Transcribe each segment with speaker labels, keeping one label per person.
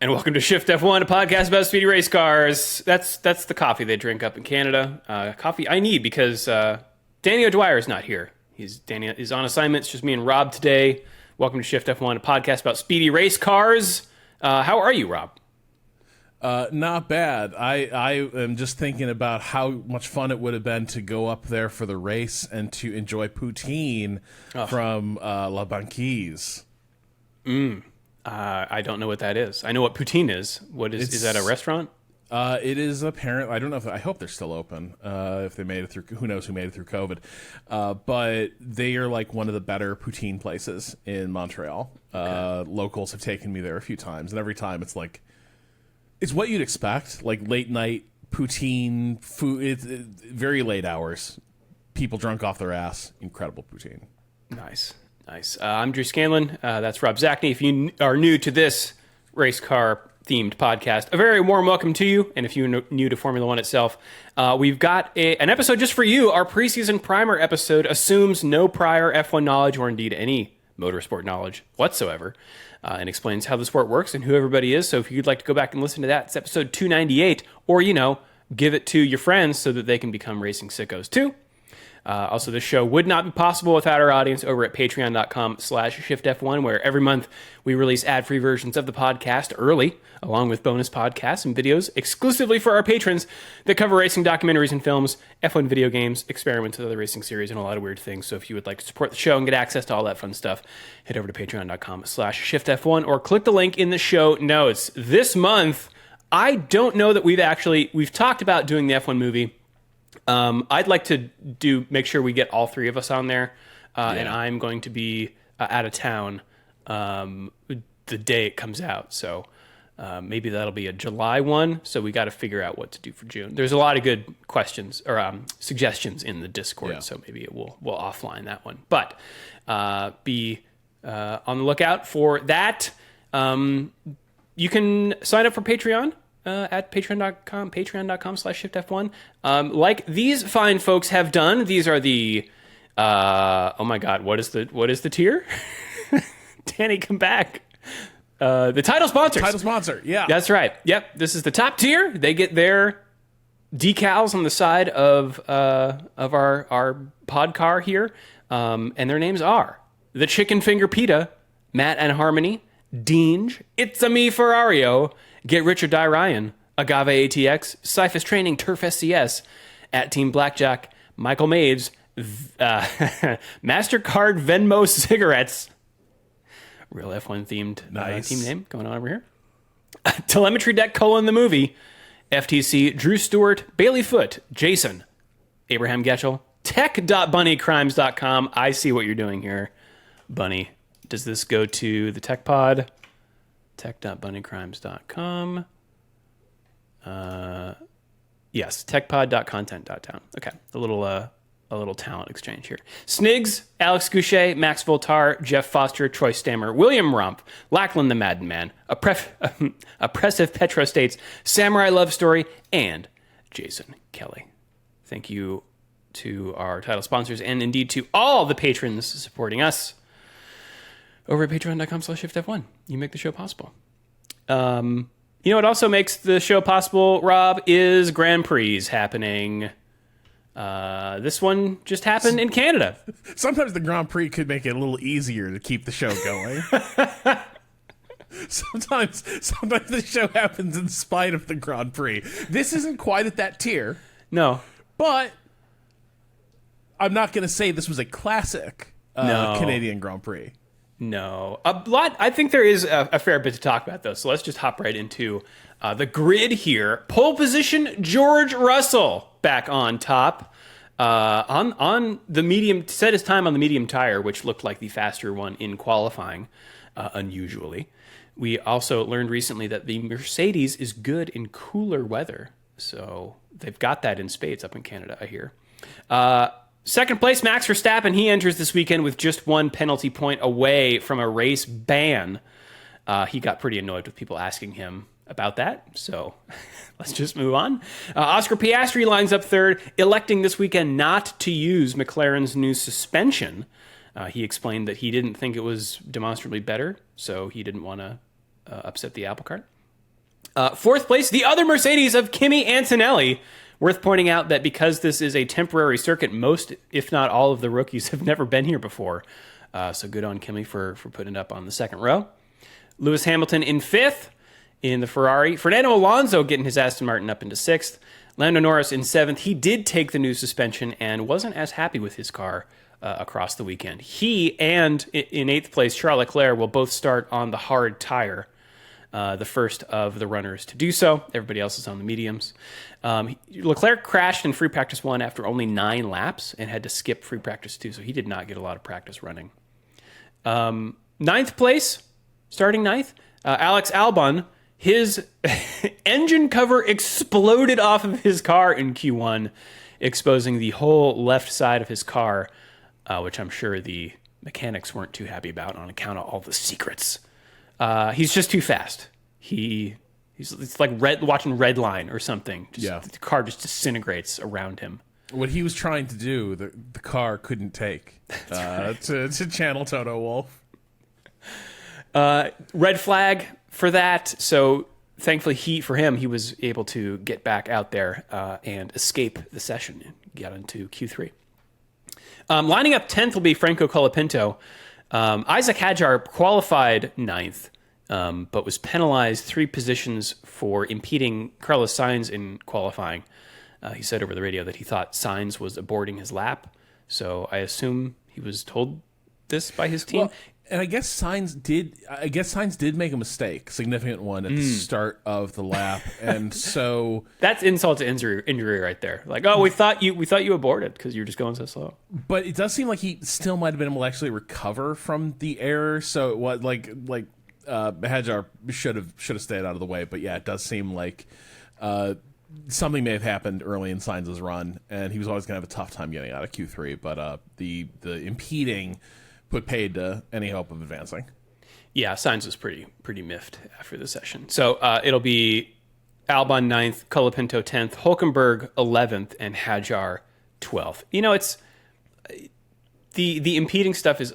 Speaker 1: And welcome to Shift F1, a podcast about speedy race cars. That's the coffee they drink up in Canada. Coffee I need because Danny O'Dwyer is not here. Danny is on assignment. It's just me and Rob today. Welcome to Shift F1, a podcast about speedy race cars. How are you, Rob?
Speaker 2: Not bad. I am just thinking about how much fun it would have been to go up there for the race and to enjoy poutine from La Banquise.
Speaker 1: I don't know what that is. I know what poutine is. Is that a restaurant?
Speaker 2: It is apparently. I don't know I hope they're still open. If they made it through, who knows who made it through COVID? But they are like one of the better poutine places in Montreal. Okay. Locals have taken me there a few times, and every time it's like it's what you'd expect, like late night poutine food. It's very late hours, people drunk off their ass. Incredible poutine.
Speaker 1: Nice. I'm Drew Scanlon. That's Rob Zachney. If you are new to this race car themed podcast, a very warm welcome to you. And if you're new to Formula One itself, we've got an episode just for you. Our preseason primer episode assumes no prior F1 knowledge or indeed any motorsport knowledge whatsoever, and explains how the sport works and who everybody is. So if you'd like to go back and listen to that, it's episode 298, or, give it to your friends so that they can become racing sickos too. Also, this show would not be possible without our audience over at patreon.com/shiftf1, where every month we release ad-free versions of the podcast early, along with bonus podcasts and videos exclusively for our patrons that cover racing documentaries and films, F1 video games, experiments with other racing series, and a lot of weird things. So if you would like to support the show and get access to all that fun stuff, head over to patreon.com/shiftf1 or click the link in the show notes. This month, I don't know that we've talked about doing the F1 movie. I'd like to make sure we get all three of us on there, and I'm going to be out of town the day it comes out, so maybe that'll be a July one, so we got to figure out what to do for June. There's a lot of good questions or suggestions in the Discord, so maybe we'll offline that one. But be on the lookout for that. You can sign up for Patreon at patreon.com/shiftf1. Like these fine folks have done. These are the oh my god, what is the tier? Danny, come back. The title sponsors.
Speaker 2: Title sponsor, yeah.
Speaker 1: That's right. Yep, this is the top tier. They get their decals on the side of our pod car here. And their names are the Chicken Finger Pita, Matt and Harmony, Deange, It's a Me Ferrario, Get Rich or Die Ryan, Agave ATX, Cyphus Training, Turf SCS, at Team Blackjack, Michael Maves, MasterCard Venmo Cigarettes, real F1 themed team name going on over here, Telemetry Deck : the movie, FTC, Drew Stewart, Bailey Foote, Jason, Abraham Getchell, tech.bunnycrimes.com. I see what you're doing here, Bunny. Does this go to the Tech Pod? Tech.bunnycrimes.com. Yes, techpod.content.town. Okay, a little talent exchange here. Snigs, Alex Goucher, Max Voltar, Jeff Foster, Troy Stammer, William Rump, Lachlan the Madden Man, Oppressive Petro States, Samurai Love Story, and Jason Kelly. Thank you to our title sponsors and indeed to all the patrons supporting us over at patreon.com/shiftf1. You make the show possible. What also makes the show possible, Rob, is Grand Prix happening. This one just happened in Canada.
Speaker 2: Sometimes the Grand Prix could make it a little easier to keep the show going. Sometimes the show happens in spite of the Grand Prix. This isn't quite at that tier.
Speaker 1: No.
Speaker 2: But I'm not going to say this was a classic Canadian Grand Prix.
Speaker 1: No. I think there is a fair bit to talk about, though. So let's just hop right into the grid here. Pole position, George Russell back on top. On the medium, set his time on the medium tire, which looked like the faster one in qualifying, unusually. We also learned recently that the Mercedes is good in cooler weather. So they've got that in spades up in Canada, I hear. Second place, Max Verstappen. He enters this weekend with just one penalty point away from a race ban. He got pretty annoyed with people asking him about that, so let's just move on. Oscar Piastri lines up third, electing this weekend not to use McLaren's new suspension. He explained that he didn't think it was demonstrably better, so he didn't want to upset the apple cart. Fourth place, the other Mercedes of Kimi Antonelli. Worth pointing out that because this is a temporary circuit, most, if not all, of the rookies have never been here before. So good on Kimi for putting it up on the second row. Lewis Hamilton in fifth in the Ferrari. Fernando Alonso getting his Aston Martin up into sixth. Lando Norris in seventh. He did take the new suspension and wasn't as happy with his car across the weekend. He and, in eighth place, Charles Leclerc will both start on the hard tire. The first of the runners to do so. Everybody else is on the mediums. Leclerc crashed in free practice 1 after only 9 laps and had to skip free practice 2, so he did not get a lot of practice running. Ninth place, starting ninth, Alex Albon. His engine cover exploded off of his car in Q1, exposing the whole left side of his car, which I'm sure the mechanics weren't too happy about on account of all the secrets. He's just too fast. It's like watching Red Line or something. The car just disintegrates around him.
Speaker 2: What he was trying to do, the car couldn't take. To channel Toto Wolff.
Speaker 1: Red flag for that. So thankfully, he was able to get back out there and escape the session and get into Q3. Lining up 10th will be Franco Colapinto. Isaac Hadjar qualified 9th, but was penalized 3 positions for impeding Carlos Sainz in qualifying. He said over the radio that he thought Sainz was aborting his lap, so I assume he was told this by his team.
Speaker 2: Well, and I guess Sainz did make a mistake, significant one, at the start of the lap, and so
Speaker 1: that's insult to injury right there. Like, oh, we thought you aborted because you were just going so slow.
Speaker 2: But it does seem like he still might have been able to actually recover from the error. So it was like Hadjar should have stayed out of the way. But yeah, it does seem like something may have happened early in Sainz's run, and he was always going to have a tough time getting out of Q3. But the impeding put paid to any hope of advancing.
Speaker 1: Yeah, Sainz was pretty miffed after the session. So it'll be Albon 9th, Colapinto 10th, Hülkenberg 11th, and Hadjar 12th. You know, it's the impeding stuff is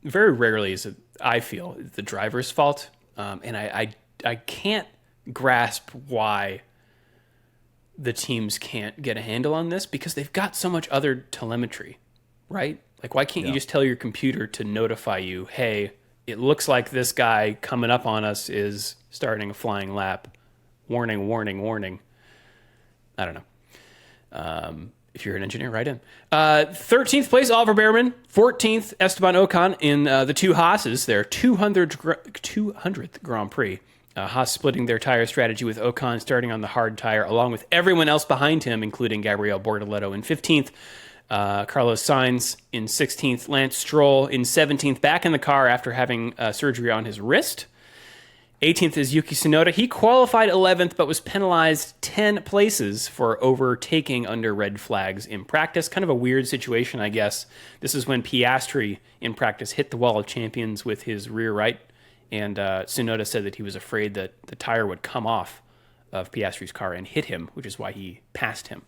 Speaker 1: very rarely I feel the driver's fault, and I can't grasp why the teams can't get a handle on this because they've got so much other telemetry, right? Like, why can't you just tell your computer to notify you, hey, it looks like this guy coming up on us is starting a flying lap. Warning, warning, warning. I don't know. If you're an engineer, write in. 13th place, Oliver Behrman. 14th, Esteban Ocon in the two Haas's, their 200th Grand Prix. Haas splitting their tire strategy with Ocon starting on the hard tire, along with everyone else behind him, including Gabriel Bortoleto in 15th. Carlos Sainz in 16th, Lance Stroll in 17th, back in the car after having surgery on his wrist. 18th is Yuki Tsunoda. He qualified 11th, but was penalized 10 places for overtaking under red flags in practice. Kind of a weird situation, I guess. This is when Piastri in practice hit the wall of champions with his rear right, and Tsunoda said that he was afraid that the tire would come off of Piastri's car and hit him, which is why he passed him.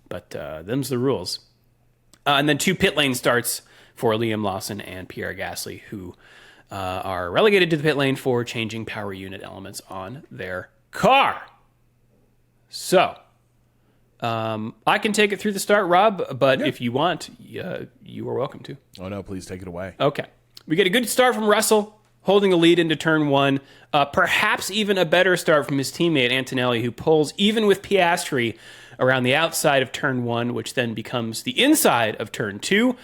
Speaker 1: But them's the rules. And then 2 pit lane starts for Liam Lawson and Pierre Gasly, who are relegated to the pit lane for changing power unit elements on their car. So, I can take it through the start, Rob, but if you want, you are welcome to.
Speaker 2: Oh, no, please take it away.
Speaker 1: Okay. We get a good start from Russell, holding the lead into turn 1. Perhaps even a better start from his teammate, Antonelli, who pulls even with Piastri around the outside of turn 1, which then becomes the inside of turn 2.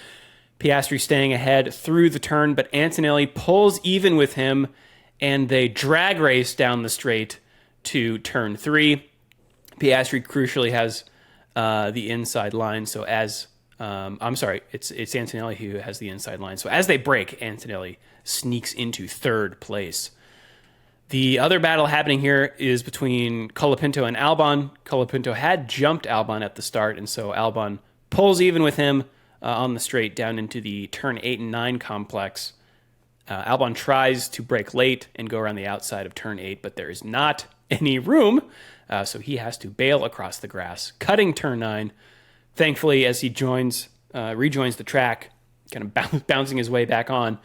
Speaker 1: Piastri staying ahead through the turn, but Antonelli pulls even with him, and they drag race down the straight to turn 3. Piastri crucially has the inside line, so as... it's Antonelli who has the inside line. So as they break, Antonelli sneaks into third place. The other battle happening here is between Colapinto and Albon. Colapinto had jumped Albon at the start, and so Albon pulls even with him on the straight down into the turn 8 and 9 complex. Albon tries to brake late and go around the outside of turn 8, but there is not any room, so he has to bail across the grass, cutting turn 9. Thankfully, as he rejoins the track, kind of bouncing his way back on,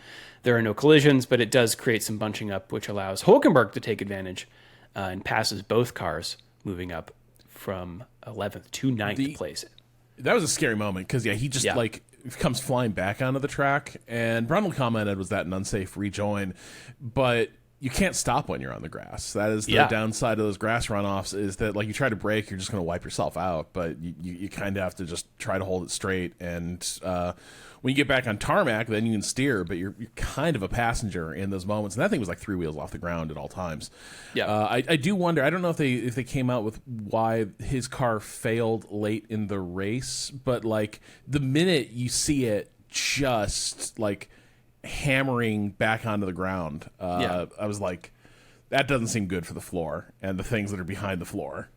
Speaker 1: there are no collisions, but it does create some bunching up, which allows Hülkenberg to take advantage and passes both cars, moving up from 11th to 9th place.
Speaker 2: That was a scary moment because, he just comes flying back onto the track. And Brundle commented, was that an unsafe rejoin? But you can't stop when you're on the grass. That is the downside of those grass runoffs, is that you try to brake, you're just going to wipe yourself out. But you kind of have to just try to hold it straight. And when you get back on tarmac, then you can steer, but you're kind of a passenger in those moments. And that thing was 3 wheels off the ground at all times. Yeah, I do wonder. I don't know if they came out with why his car failed late in the race, but the minute you see it just hammering back onto the ground, I was like, that doesn't seem good for the floor and the things that are behind the floor.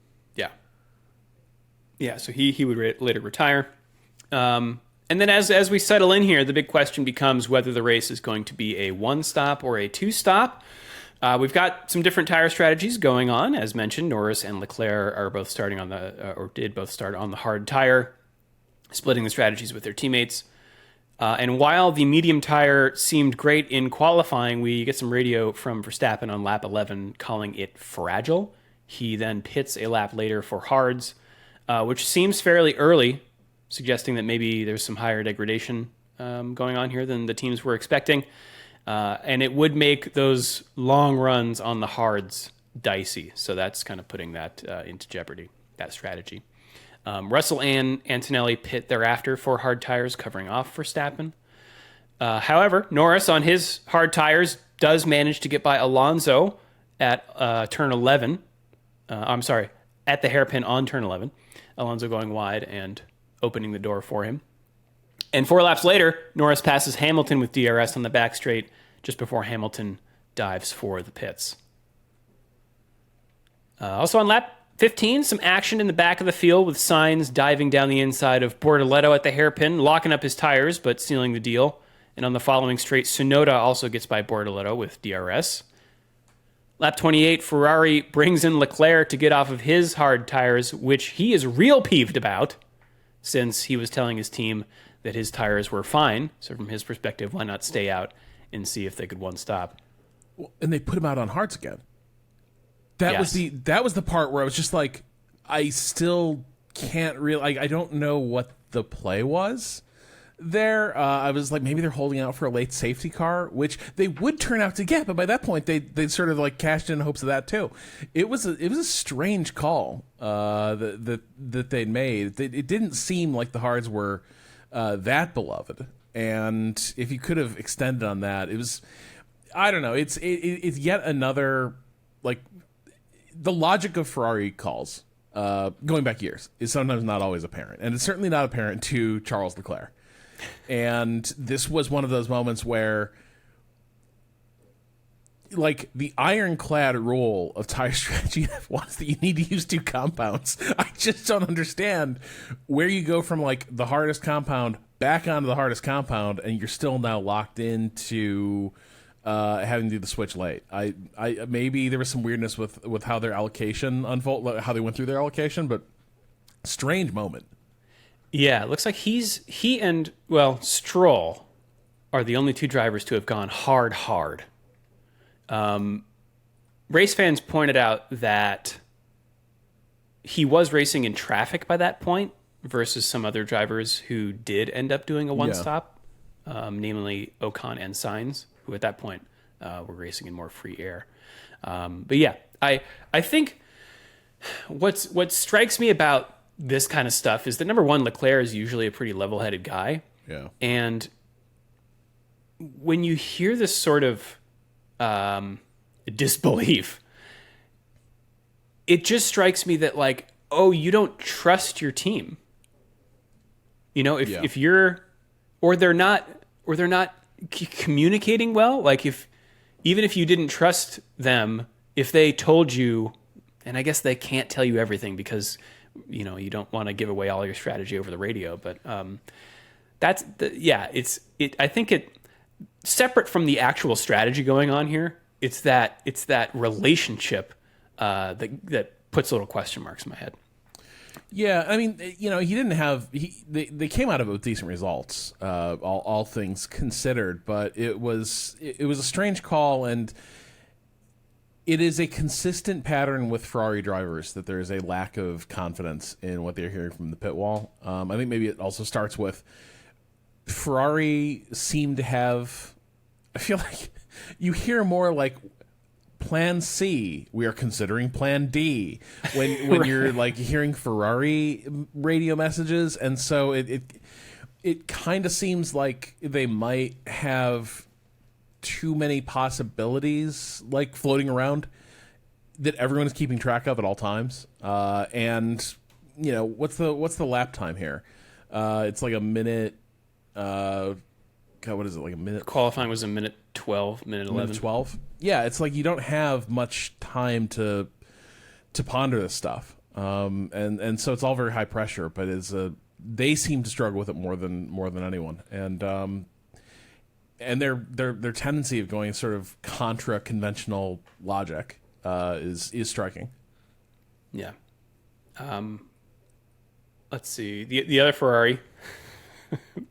Speaker 1: So he would later retire. And then as we settle in here, the big question becomes whether the race is going to be a one-stop or a two-stop. We've got some different tire strategies going on. As mentioned, Norris and Leclerc are both starting on did both start on the hard tire, splitting the strategies with their teammates. And while the medium tire seemed great in qualifying, we get some radio from Verstappen on lap 11 calling it fragile. He then pits a lap later for hards, which seems fairly early, suggesting that maybe there's some higher degradation going on here than the teams were expecting. And it would make those long runs on the hards dicey. So that's kind of putting that into jeopardy, that strategy. Russell and Antonelli pit thereafter for hard tires, covering off Verstappen. However, Norris on his hard tires does manage to get by Alonso at turn 11. At the hairpin on turn 11. Alonso going wide and opening the door for him. And 4 laps later, Norris passes Hamilton with DRS on the back straight just before Hamilton dives for the pits. Also on lap 15, some action in the back of the field with Sainz diving down the inside of Bortoleto at the hairpin, locking up his tires but sealing the deal. And on the following straight, Tsunoda also gets by Bortoleto with DRS. Lap 28, Ferrari brings in Leclerc to get off of his hard tires, which he is real peeved about, since he was telling his team that his tires were fine. So from his perspective, why not stay out and see if they could one stop?
Speaker 2: And they put him out on hards again. That was the part where I was just like, I still can't really, I don't know what the play was there. I was like, maybe they're holding out for a late safety car, which they would turn out to get, but by that point they sort of cashed in hopes of that too. It was a strange call that they'd made. It didn't seem like the hards were that beloved, and if you could have extended on that, it was, I don't know. It's yet another, the logic of Ferrari calls going back years is sometimes not always apparent, and it's certainly not apparent to Charles Leclerc. And this was one of those moments where, the ironclad rule of tire strategy in F1 is that you need to use 2 compounds. I just don't understand where you go from the hardest compound back onto the hardest compound, and you're still now locked into having to do the switch late. I maybe there was some weirdness with how their allocation unfolded, how they went through their allocation, but strange moment.
Speaker 1: Yeah, it looks like he and Stroll are the only 2 drivers to have gone hard. RaceFans pointed out that he was racing in traffic by that point versus some other drivers who did end up doing a one-stop, namely Ocon and Sainz, who at that point were racing in more free air. But yeah, I think what strikes me about this kind of stuff is that, number one, Leclerc is usually a pretty level-headed guy.
Speaker 2: Yeah. And
Speaker 1: when you hear this sort of disbelief, it just strikes me that you don't trust your team. If you're, or they're not communicating well. Even if you didn't trust them, if they told you, and I guess they can't tell you everything because you don't want to give away all your strategy over the radio, but I think it separate from the actual strategy going on here. It's that relationship that puts little question marks in my head.
Speaker 2: Yeah, I mean, he didn't have they came out of it with decent results, all things considered, but it was a strange call, and It is a consistent pattern with Ferrari drivers that there is a lack of confidence in what they're hearing from the pit wall. I think maybe it also starts with Ferrari seem to have, I feel like you hear more like Plan C, we are considering Plan D when
Speaker 1: Right.
Speaker 2: you're like hearing Ferrari radio messages, and so it kind of seems like they might have too many possibilities like floating around that everyone is keeping track of at all times. And you know, what's the lap time here? It's like a minute. God, what is it, like a minute?
Speaker 1: Qualifying was a minute 12, minute 11.
Speaker 2: Minute 12? Yeah, it's like you don't have much time to ponder this stuff. And so it's all very high pressure, but they seem to struggle with it more than anyone. And their tendency of going sort of contra conventional logic is striking.
Speaker 1: Yeah. Let's see. The other Ferrari,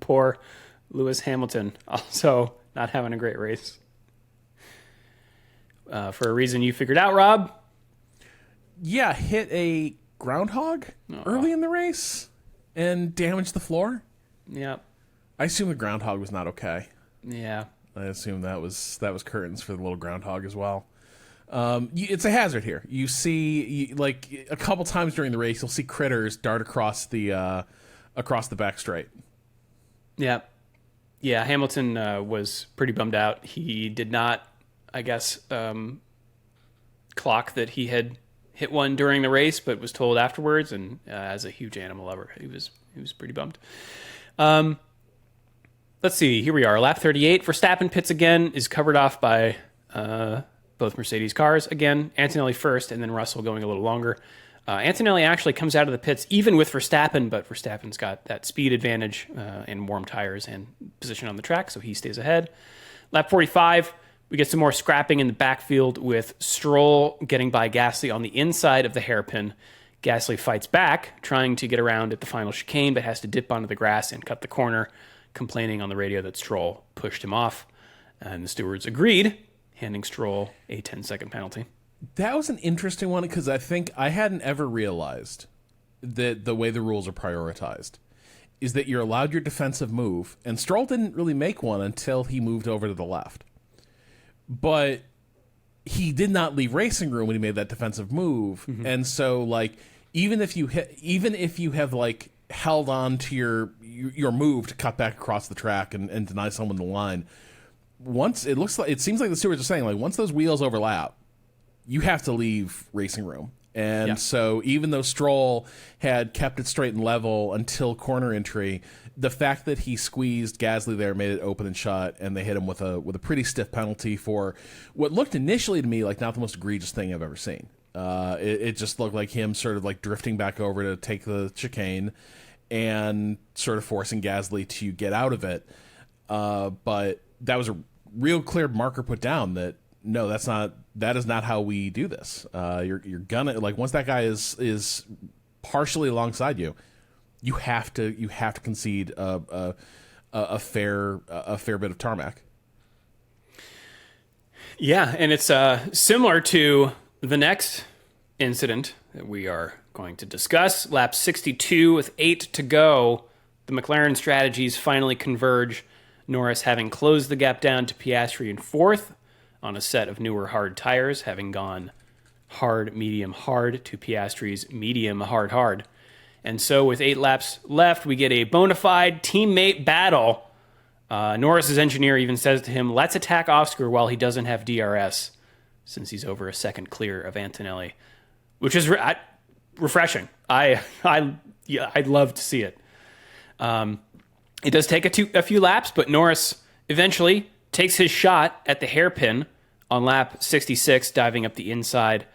Speaker 1: poor Lewis Hamilton, also not having a great race. For a reason you figured out, Rob.
Speaker 2: Yeah, hit a groundhog early in the race and damaged the floor.
Speaker 1: Yeah.
Speaker 2: I assume the groundhog was not okay.
Speaker 1: Yeah.
Speaker 2: I assume that was curtains for the little groundhog as well. It's a hazard here. You see, like a couple times during the race, you'll see critters dart across the back straight.
Speaker 1: Yeah. Yeah, Hamilton was pretty bummed out. He did not, I guess, clock that he had hit one during the race, but was told afterwards. And as a huge animal lover, he was pretty bummed. Let's see. Here we are. Lap 38. Verstappen pits again, is covered off by both Mercedes cars. Again, Antonelli first, and then Russell going a little longer. Antonelli actually comes out of the pits even with Verstappen, but Verstappen's got that speed advantage and warm tires and position on the track, so he stays ahead. Lap 45, we get some more scrapping in the backfield with Stroll getting by Gasly on the inside of the hairpin. Gasly fights back, trying to get around at the final chicane, but has to dip onto the grass and cut the corner, complaining on the radio that Stroll pushed him off. And the stewards agreed, handing Stroll a 10-second penalty.
Speaker 2: That was an interesting one because I think I hadn't ever realized that the way the rules are prioritized is that you're allowed your defensive move, and Stroll didn't really make one until he moved over to the left. But he did not leave racing room when he made that defensive move, and so like even if you have like held on to your move to cut back across the track and deny someone the line, once it seems like the stewards are saying like once those wheels overlap, you have to leave racing room. And so even though Stroll had kept it straight and level until corner entry, the fact that he squeezed Gasly there made it open and shut, and they hit him with a pretty stiff penalty for what looked initially to me like not the most egregious thing I've ever seen. It just looked like him sort of like drifting back over to take the chicane and sort of forcing Gasly to get out of it. But that was a real clear marker put down that no, that is not how we do this. You're gonna like once that guy is partially alongside you, you have to concede a fair bit of tarmac. Yeah,
Speaker 1: and it's similar to the next incident that we are going to discuss. Lap 62 with 8 to go. The McLaren strategies finally converge. Norris having closed the gap down to Piastri in fourth on a set of newer hard tires, having gone hard, medium, hard to Piastri's medium, hard, hard. And so with 8 laps left, we get a bona fide teammate battle. Norris's engineer even says to him, let's attack Oscar while he doesn't have DRS, since he's over a second clear of Antonelli, which is refreshing. I'd love to see it. It does take a few laps, but Norris eventually takes his shot at the hairpin on lap 66, diving up the inside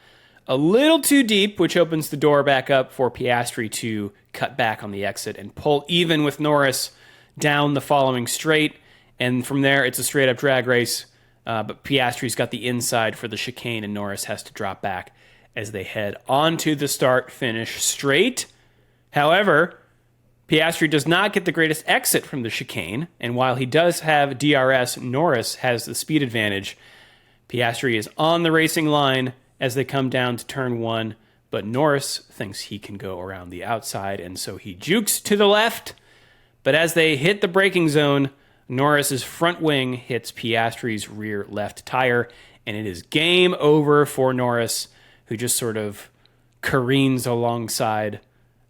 Speaker 1: a little too deep, which opens the door back up for Piastri to cut back on the exit and pull even with Norris down the following straight. And from there, it's a straight-up drag race, but Piastri's got the inside for the chicane, and Norris has to drop back as they head onto the start-finish straight. However, Piastri does not get the greatest exit from the chicane, and while he does have DRS, Norris has the speed advantage. Piastri is on the racing line as they come down to turn 1, but Norris thinks he can go around the outside, and so he jukes to the left. But as they hit the braking zone, Norris's front wing hits Piastri's rear left tire, and it is game over for Norris, who just sort of careens alongside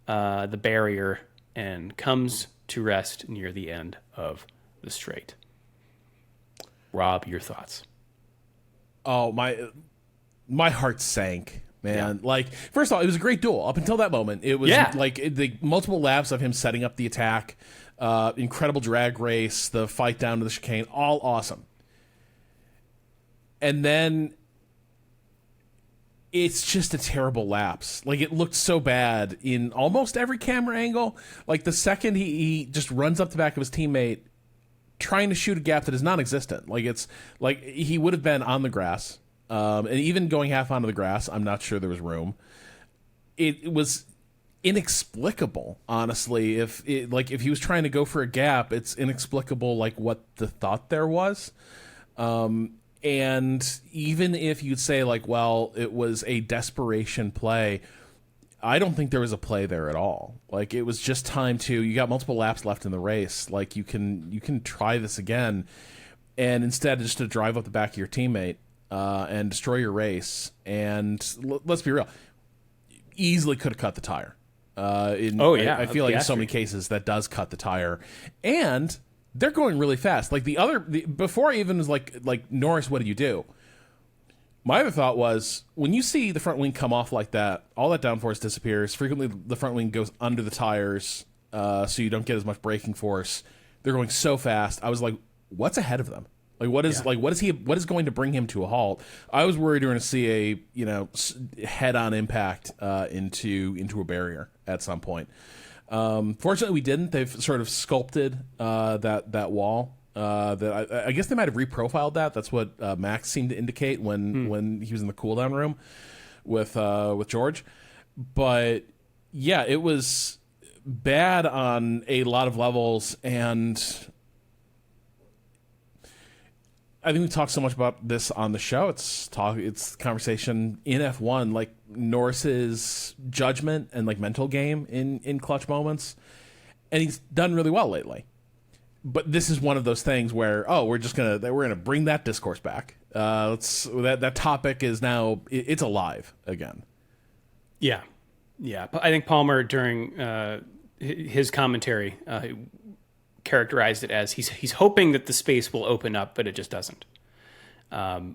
Speaker 1: the barrier and comes to rest near the end of the straight. Rob, your thoughts?
Speaker 2: Oh, my heart sank, man. Yeah. Like, first of all, it was a great duel. Up until that moment, it was like the multiple laps of him setting up the attack, incredible drag race, the fight down to the chicane, all awesome. And then it's just a terrible lapse. Like, it looked so bad in almost every camera angle. Like, the second he just runs up the back of his teammate trying to shoot a gap that is non-existent. Like, it's like he would have been on the grass. And even going half onto the grass, I'm not sure there was room. It was inexplicable, honestly. If he was trying to go for a gap, it's inexplicable, like, what the thought there was. And even if you'd say, like, well, it was a desperation play, I don't think there was a play there at all. Like, it was just time to, you got multiple laps left in the race. Like, you can try this again. And instead, just to drive up the back of your teammate and destroy your race. And let's be real, easily could have cut the tire. I feel like in so many cases that does cut the tire. And they're going really fast. Like, before I even was like, Norris, what do you do? My other thought was, when you see the front wing come off like that, all that downforce disappears. Frequently, the front wing goes under the tires, so you don't get as much braking force. They're going so fast. I was like, what's ahead of them? Like, what is going to bring him to a halt? I was worried we were going to see a head-on impact into a barrier at some point. Fortunately, we didn't. They've sort of sculpted that wall. I guess they might have reprofiled that. That's what Max seemed to indicate when he was in the cooldown room with George. But yeah, it was bad on a lot of levels, and I think we talked so much about this on the show. It's conversation in F1, like Norris's judgment and like mental game in clutch moments, and he's done really well lately. But this is one of those things where we're gonna bring that discourse back. That topic is now it's alive again.
Speaker 1: Yeah. I think Palmer during his commentary characterized it as he's hoping that the space will open up, but it just doesn't. It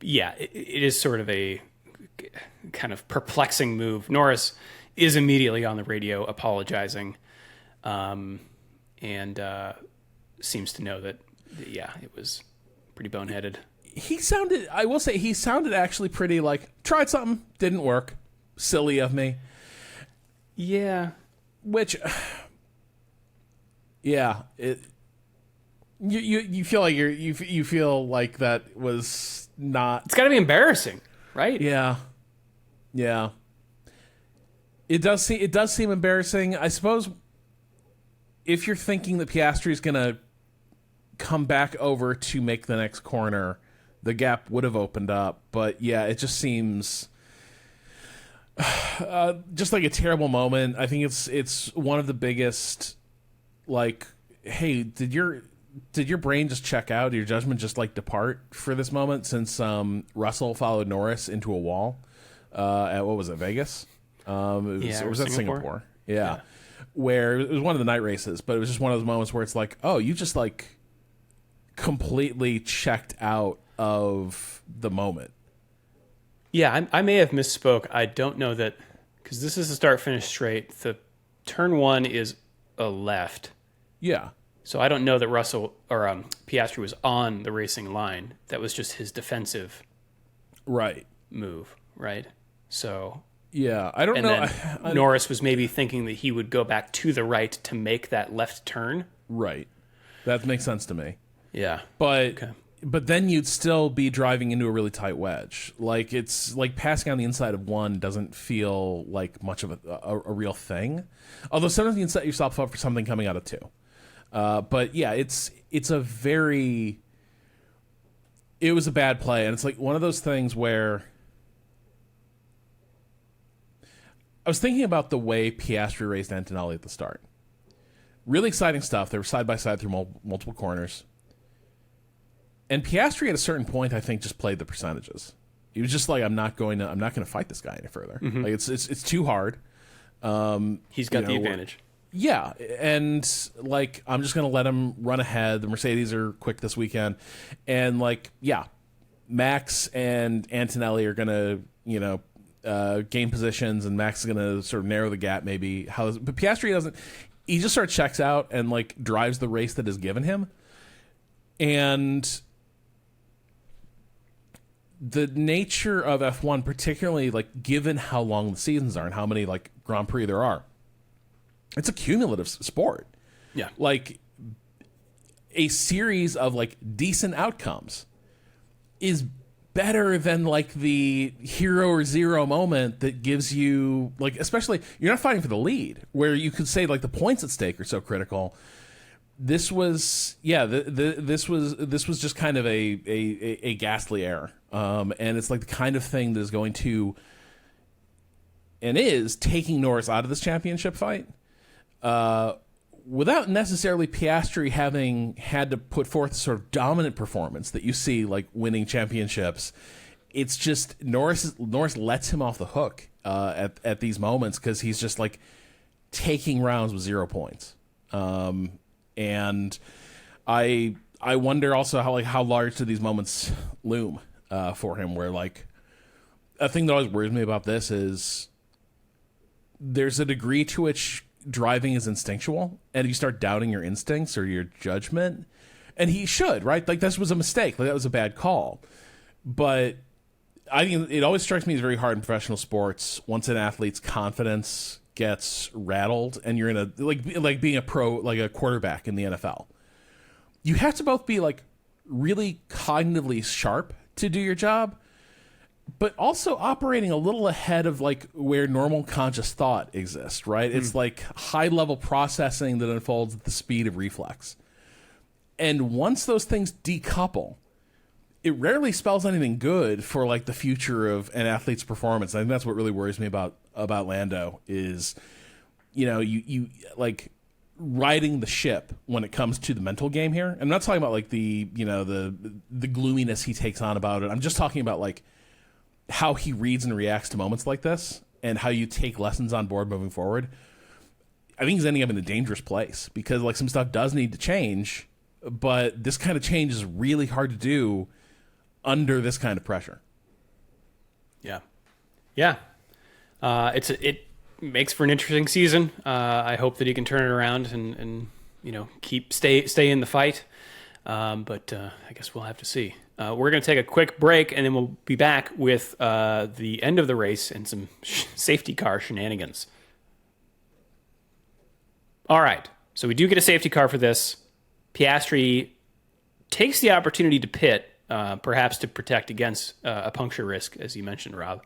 Speaker 1: is sort of a kind of perplexing move. Norris is immediately on the radio apologizing, and seems to know that, it was pretty boneheaded.
Speaker 2: I will say, he sounded actually pretty like, tried something, didn't work, silly of me.
Speaker 1: Yeah.
Speaker 2: Which... Yeah, you feel like you feel like that was not.
Speaker 1: It's got to be embarrassing, right?
Speaker 2: Yeah. It does seem embarrassing. I suppose if you're thinking that Piastri is gonna come back over to make the next corner, the gap would have opened up. But yeah, it just seems just like a terrible moment. I think it's one of the biggest. Like, hey, did your brain just check out? Did your judgment just like depart for this moment since Russell followed Norris into a wall at what was it, Vegas? It was at Singapore. Yeah, where it was one of the night races, but it was just one of those moments where it's like, oh, you just like completely checked out of the moment.
Speaker 1: Yeah, I may have misspoke. I don't know that, because this is a start-finish straight. The turn 1 is a left.
Speaker 2: Yeah.
Speaker 1: So I don't know that Russell or Piastri was on the racing line. That was just his defensive move, right? So
Speaker 2: yeah, I don't know.
Speaker 1: Then Norris was maybe thinking that he would go back to the right to make that left turn.
Speaker 2: Right. That makes sense to me.
Speaker 1: Yeah.
Speaker 2: But then you'd still be driving into a really tight wedge. Like, it's like passing on the inside of 1 doesn't feel like much of a real thing. Although sometimes you can set yourself up for something coming out of 2. But yeah, it's a very it was a bad play, and it's like one of those things where I was thinking about the way Piastri raced Antonelli at the start. Really exciting stuff. They were side by side through multiple corners. And Piastri at a certain point, I think, just played the percentages. He was just like, I'm not going to fight this guy any further.
Speaker 1: Mm-hmm.
Speaker 2: Like it's too hard.
Speaker 1: He's got the advantage.
Speaker 2: Yeah, and like I'm just going to let him run ahead. The Mercedes are quick this weekend, and like Max and Antonelli are going to gain positions, and Max is going to sort of narrow the gap. Maybe but Piastri doesn't. He just sort of checks out and like drives the race that is given him, and the nature of F1, particularly like given how long the seasons are and how many like Grand Prix there are, it's a cumulative sport.
Speaker 1: Yeah.
Speaker 2: Like a series of like decent outcomes is better than like the hero or zero moment that gives you like, especially you're not fighting for the lead where you could say like the points at stake are so critical. This was this was just kind of a ghastly error. And it's like the kind of thing that is going to and is taking Norris out of this championship fight without necessarily Piastri having had to put forth a sort of dominant performance that you see like winning championships. It's just Norris lets him off the hook at these moments because he's just like taking rounds with 0 points. And I wonder also how large do these moments loom for him, where like a thing that always worries me about this is there's a degree to which driving is instinctual, and you start doubting your instincts or your judgment, and he should, right? Like this was a mistake, like that was a bad call. But I think it always strikes me as very hard in professional sports once an athlete's confidence gets rattled and you're in a like being a pro, like a quarterback in the NFL. You have to both be like really cognitively sharp to do your job, but also operating a little ahead of like where normal conscious thought exists, right? It's like high level processing that unfolds at the speed of reflex. And once those things decouple, it rarely spells anything good for like the future of an athlete's performance. I think that's what really worries me about Lando is, you like riding the ship when it comes to the mental game here. I'm not talking about like the gloominess he takes on about it. I'm just talking about like how he reads and reacts to moments like this and how you take lessons on board moving forward. I think he's ending up in a dangerous place because like some stuff does need to change, but this kind of change is really hard to do under this kind of pressure.
Speaker 1: Yeah. It makes for an interesting season. I hope that he can turn it around and stay in the fight. But I guess we'll have to see. We're going to take a quick break, and then we'll be back with the end of the race and some safety car shenanigans. All right. So we do get a safety car for this. Piastri takes the opportunity to pit, perhaps to protect against a puncture risk, as you mentioned, Rob.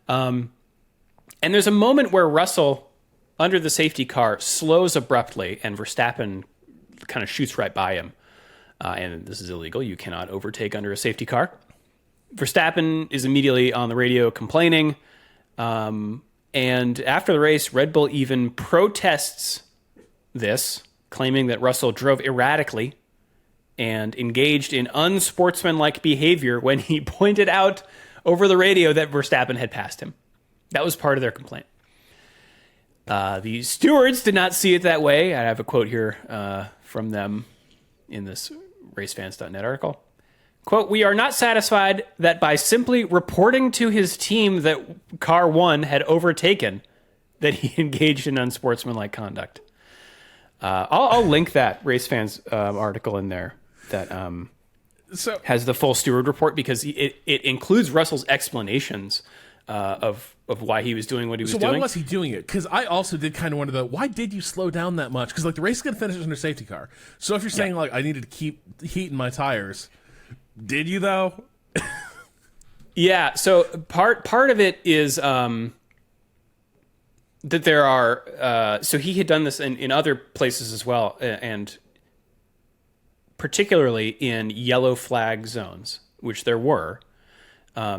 Speaker 1: And there's a moment where Russell, under the safety car, slows abruptly, and Verstappen kind of shoots right by him. And this is illegal. You cannot overtake under a safety car. Verstappen is immediately on the radio complaining. And after the race, Red Bull even protests this, claiming that Russell drove erratically and engaged in unsportsmanlike behavior when he pointed out over the radio that Verstappen had passed him. That was part of their complaint. The stewards did not see it that way. I have a quote here from them in this RaceFans.net article. Quote, "We are not satisfied that by simply reporting to his team that car 1 had overtaken, that he engaged in unsportsmanlike conduct." I'll link that RaceFans article in there that
Speaker 2: So
Speaker 1: has the full steward report, because it includes Russell's explanations of why he was doing what he was doing.
Speaker 2: So why was he doing it? Because I also did kind of wonder why did you slow down that much? Because like the race is going to finish under safety car. So if you're saying like I needed to keep heat in my tires, did you though?
Speaker 1: Yeah. So part of it is that there are. So he had done this in other places as well, and particularly in yellow flag zones, which there were,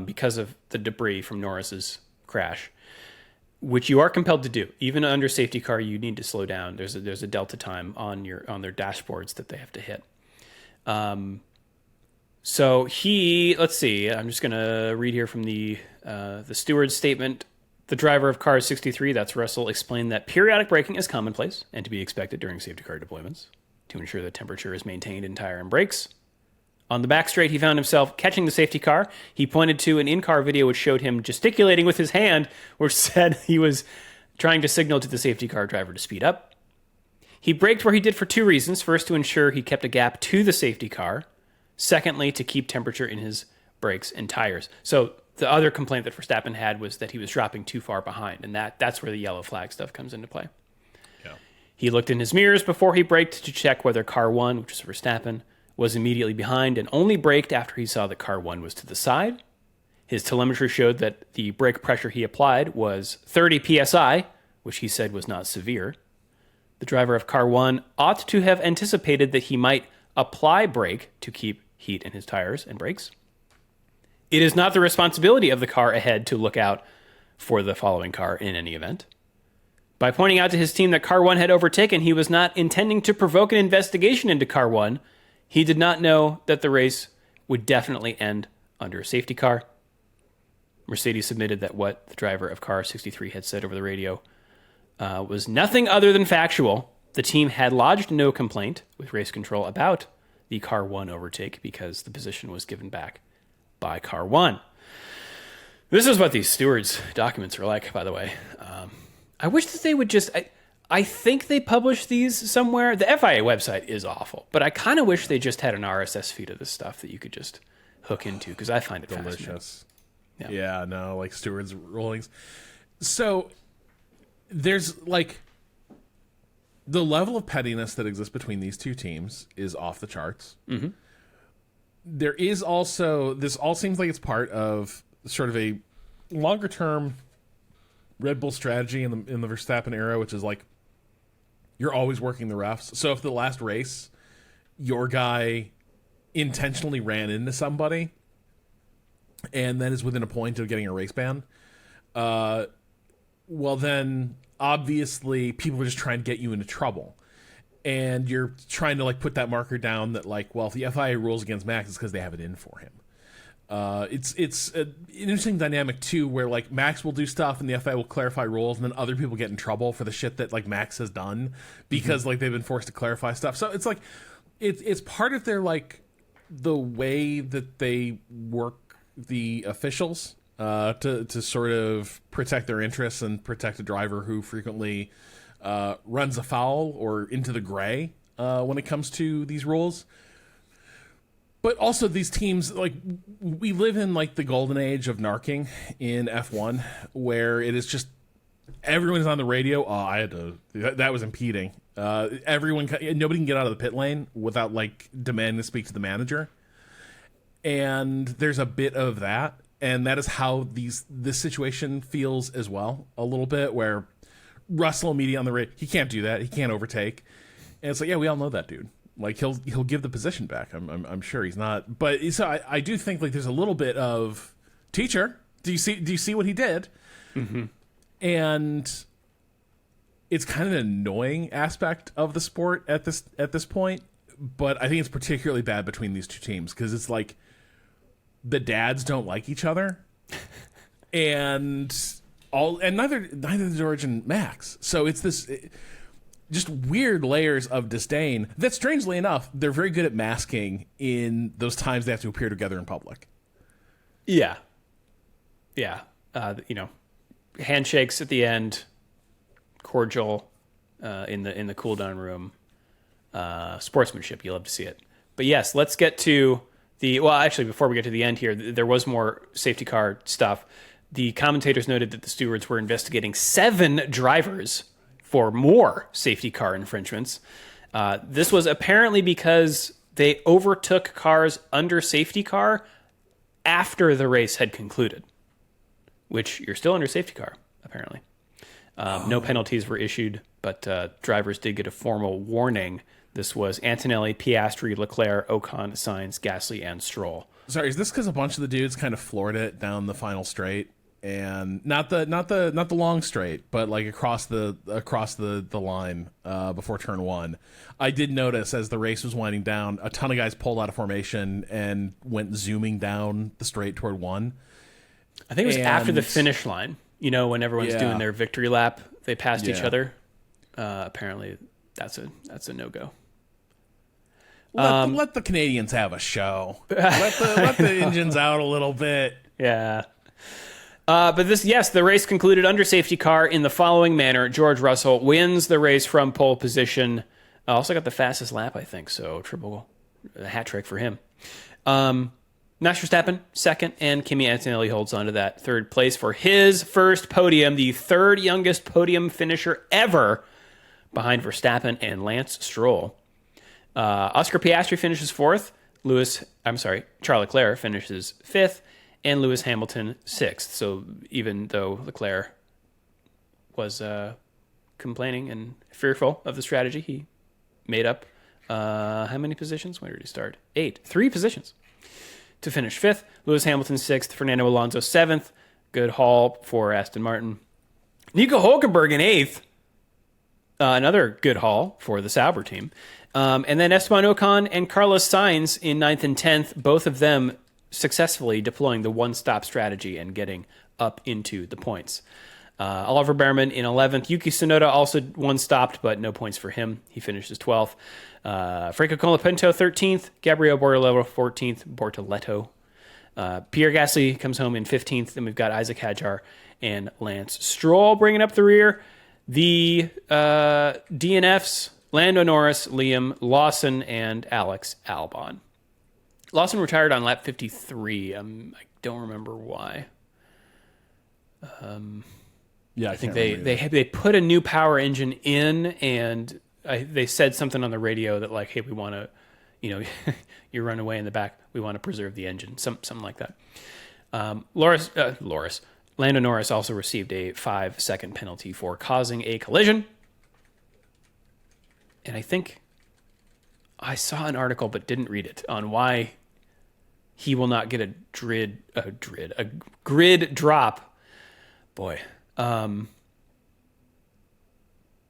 Speaker 1: because of the debris from Norris's crash, which you are compelled to do. Even under safety car, you need to slow down. There's a delta time on their dashboards that they have to hit. So let's see. I'm just gonna read here from the steward's statement. The driver of car 63, that's Russell, explained that periodic braking is commonplace and to be expected during safety car deployments to ensure the temperature is maintained in tire and brakes. On the back straight, he found himself catching the safety car. He pointed to an in-car video which showed him gesticulating with his hand, which said he was trying to signal to the safety car driver to speed up. He braked where he did for two reasons. First, to ensure he kept a gap to the safety car. Secondly, to keep temperature in his brakes and tires. So the other complaint that Verstappen had was that he was dropping too far behind, and that's where the yellow flag stuff comes into play. Yeah. He looked in his mirrors before he braked to check whether car 1, which is Verstappen, was immediately behind, and only braked after he saw that car 1 was to the side. His telemetry showed that the brake pressure he applied was 30 psi, which he said was not severe. The driver of car 1 ought to have anticipated that he might apply brake to keep heat in his tires and brakes. It is not the responsibility of the car ahead to look out for the following car in any event. By pointing out to his team that car 1 had overtaken, he was not intending to provoke an investigation into car 1. He did not know that the race would definitely end under a safety car. Mercedes submitted that what the driver of car 63 had said over the radio was nothing other than factual. The team had lodged no complaint with race control about the car 1 overtake because the position was given back by car 1. This is what these stewards' documents are like, by the way. I wish that they would just... I think they publish these somewhere. The FIA website is awful, but I kind of wish they just had an RSS feed of this stuff that you could just hook into, because I find it
Speaker 2: delicious.
Speaker 1: Fascinating.
Speaker 2: Yeah, no, like stewards' rulings. So there's like the level of pettiness that exists between these two teams is off the charts. Mm-hmm. There is also, this all seems like it's part of sort of a longer term Red Bull strategy in the Verstappen era, which is like you're always working the refs. So if the last race your guy intentionally ran into somebody and then is within a point of getting a race ban, well then obviously people are just trying to get you into trouble. And you're trying to like put that marker down that like, well, if the FIA rules against Max, it's because they have it in for him. It's an interesting dynamic too, where like Max will do stuff and the FIA will clarify rules, and then other people get in trouble for the shit that like Max has done because like they've been forced to clarify stuff. So it's like it's part of their like the way that they work the officials to sort of protect their interests and protect a driver who frequently runs afoul or into the gray when it comes to these rules. But also these teams, like we live in like the golden age of narking in F1, where it is just everyone is on the radio. Oh, I had to. That was impeding. Nobody can get out of the pit lane without like demanding to speak to the manager. And there's a bit of that, and that is how this situation feels as well. A little bit where Russell immediately on the radio, he can't do that. He can't overtake, and it's like, yeah, we all know that dude. Like he'll give the position back. I'm sure he's not. But so I do think like there's a little bit of teacher. Do you see what he did? Mm-hmm. And it's kind of an annoying aspect of the sport at this point. But I think it's particularly bad between these two teams because it's like the dads don't like each other, and neither George and Max. So it's this. Just weird layers of disdain that, strangely enough, they're very good at masking in those times they have to appear together in public.
Speaker 1: Yeah. Handshakes at the end, cordial in the cool down room, sportsmanship. You love to see it. But yes, let's get to before we get to the end here, there was more safety car stuff. The commentators noted that the stewards were investigating 7 drivers for more safety car infringements. This was apparently because they overtook cars under safety car after the race had concluded, which you're still under safety car, apparently. No penalties were issued, but drivers did get a formal warning. This was Antonelli, Piastri, Leclerc, Ocon, Sainz, Gasly, and Stroll
Speaker 2: Sorry, is this because a bunch of the dudes kind of floored it down the final straight, and not the long straight, but like across the line before turn one? I did notice as the race was winding down, a ton of guys pulled out of formation and went zooming down the straight toward one.
Speaker 1: I think it was after the finish line. You know, when everyone's doing their victory lap, they passed each other. Apparently, that's a no-go.
Speaker 2: Let the Canadians have a show. let the engines out a little bit.
Speaker 1: Yeah. But the race concluded under safety car in the following manner. George Russell wins the race from pole position. Also got the fastest lap, I think. So hat trick for him. Max Verstappen, second, and Kimi Antonelli holds on to that third place for his first podium, the third youngest podium finisher ever, behind Verstappen and Lance Stroll. Oscar Piastri finishes fourth. Charles Leclerc finishes fifth, and Lewis Hamilton sixth. So even though Leclerc was complaining and fearful of the strategy, he made up how many positions? Where did he start? 8. 3 positions to finish fifth. Lewis Hamilton sixth. Fernando Alonso seventh. Good haul for Aston Martin. Nico Hulkenberg in eighth. Another good haul for the Sauber team. And then Esteban Ocon and Carlos Sainz in 9th and 10th, both of them successfully deploying the one-stop strategy and getting up into the points. Oliver Behrman in 11th. Yuki Tsunoda also one-stopped, but no points for him. He finishes 12th. Franco Colapinto 13th. Gabriel Bortoleto 14th. Pierre Gasly comes home in 15th. Then we've got Isaac Hadjar and Lance Stroll bringing up the rear. The DNFs... Lando Norris, Liam Lawson, and Alex Albon. Lawson retired on lap 53. I don't remember why. I think they put a new power engine in, and they said something on the radio that like, hey, we want to, you run away in the back. We want to preserve the engine, something like that. Lando Norris also received a 5-second penalty for causing a collision. And I think I saw an article but didn't read it on why he will not get a grid drop. Boy.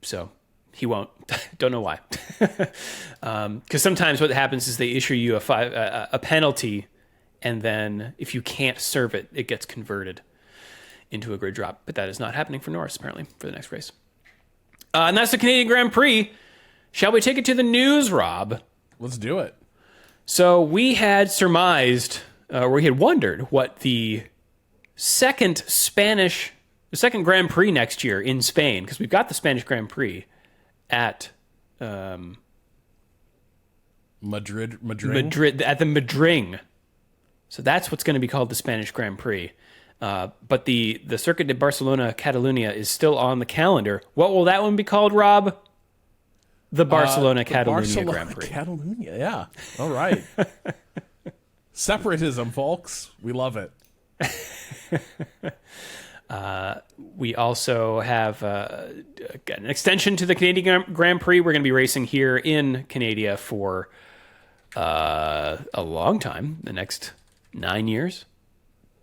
Speaker 1: So he won't. Don't know why. Because sometimes what happens is they issue you a penalty, and then if you can't serve it, it gets converted into a grid drop. But that is not happening for Norris, apparently, for the next race. And that's the Canadian Grand Prix. Shall we take it to the news, Rob?
Speaker 2: Let's do it.
Speaker 1: So we had surmised, or we had wondered what the second Grand Prix next year in Spain, because we've got the Spanish Grand Prix at
Speaker 2: Madrid
Speaker 1: at the Madrid. So that's what's going to be called the Spanish Grand Prix. But the Circuit de Barcelona Catalunya is still on the calendar. What will that one be called, Rob? The Barcelona Catalunya Grand Prix.
Speaker 2: Catalunya, yeah. All right. Separatism, folks. We love it.
Speaker 1: We also have an extension to the Canadian Grand Prix. We're going to be racing here in Canada for a long time, the next 9 years.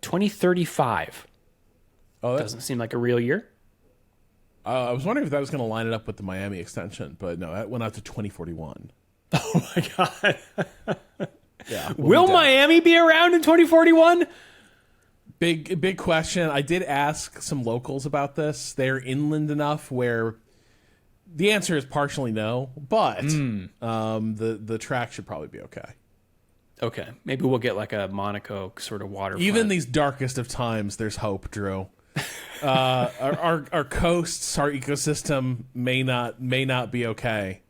Speaker 1: 2035. Oh, that doesn't seem like a real year.
Speaker 2: I was wondering if that was going to line it up with the Miami extension, but no, that went out to 2041.
Speaker 1: Oh my God.
Speaker 2: Yeah.
Speaker 1: Will Miami be around in 2041?
Speaker 2: Big question. I did ask some locals about this. They're inland enough where the answer is partially no, but the track should probably be okay.
Speaker 1: Okay. Maybe we'll get like a Monaco sort of waterfront.
Speaker 2: Even these darkest of times, there's hope, Drew. Our coasts, our ecosystem may not be okay.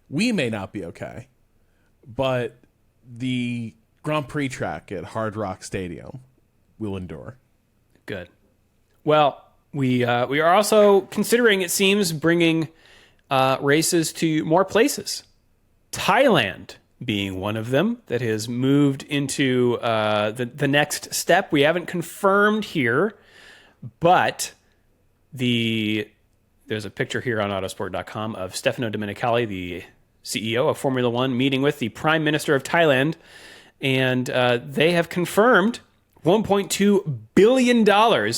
Speaker 2: We may not be okay, but the Grand Prix track at Hard Rock Stadium will endure.
Speaker 1: Good. Well, we are also considering, it seems, bringing races to more places. Thailand being one of them that has moved into the next step. We haven't confirmed here, but there's a picture here on autosport.com of Stefano Domenicali, the CEO of Formula One, meeting with the Prime Minister of Thailand, and they have confirmed $1.2 billion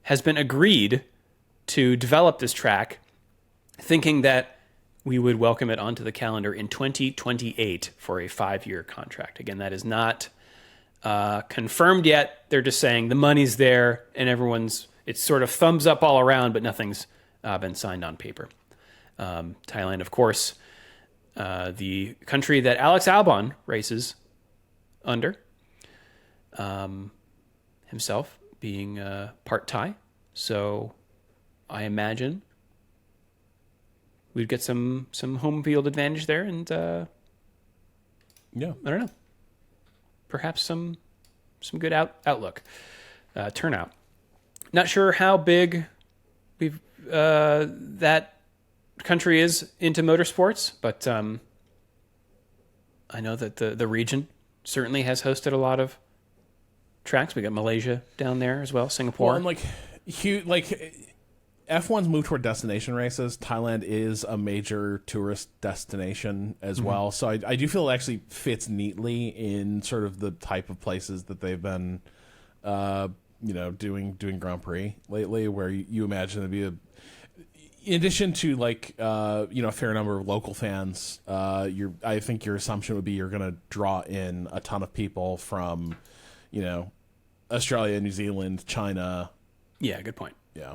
Speaker 1: has been agreed to develop this track, thinking that we would welcome it onto the calendar in 2028 for a 5-year contract. Again, that is not confirmed yet. They're just saying the money's there, and it's sort of thumbs up all around, but nothing's been signed on paper. Thailand, of course, the country that Alex Albon races under, himself being part Thai. So I imagine we'd get some home field advantage there, and I don't know, perhaps some good outlook, turnout. Not sure how big that country is into motorsports, but I know that the region certainly has hosted a lot of tracks. We got Malaysia down there as well, Singapore.
Speaker 2: Well, and F1's moved toward destination races. Thailand is a major tourist destination as well. So I do feel it actually fits neatly in sort of the type of places that they've been, doing Grand Prix lately, where you imagine it'd be in addition to a fair number of local fans. I think your assumption would be you're going to draw in a ton of people from, Australia, New Zealand, China.
Speaker 1: Yeah, good point.
Speaker 2: Yeah.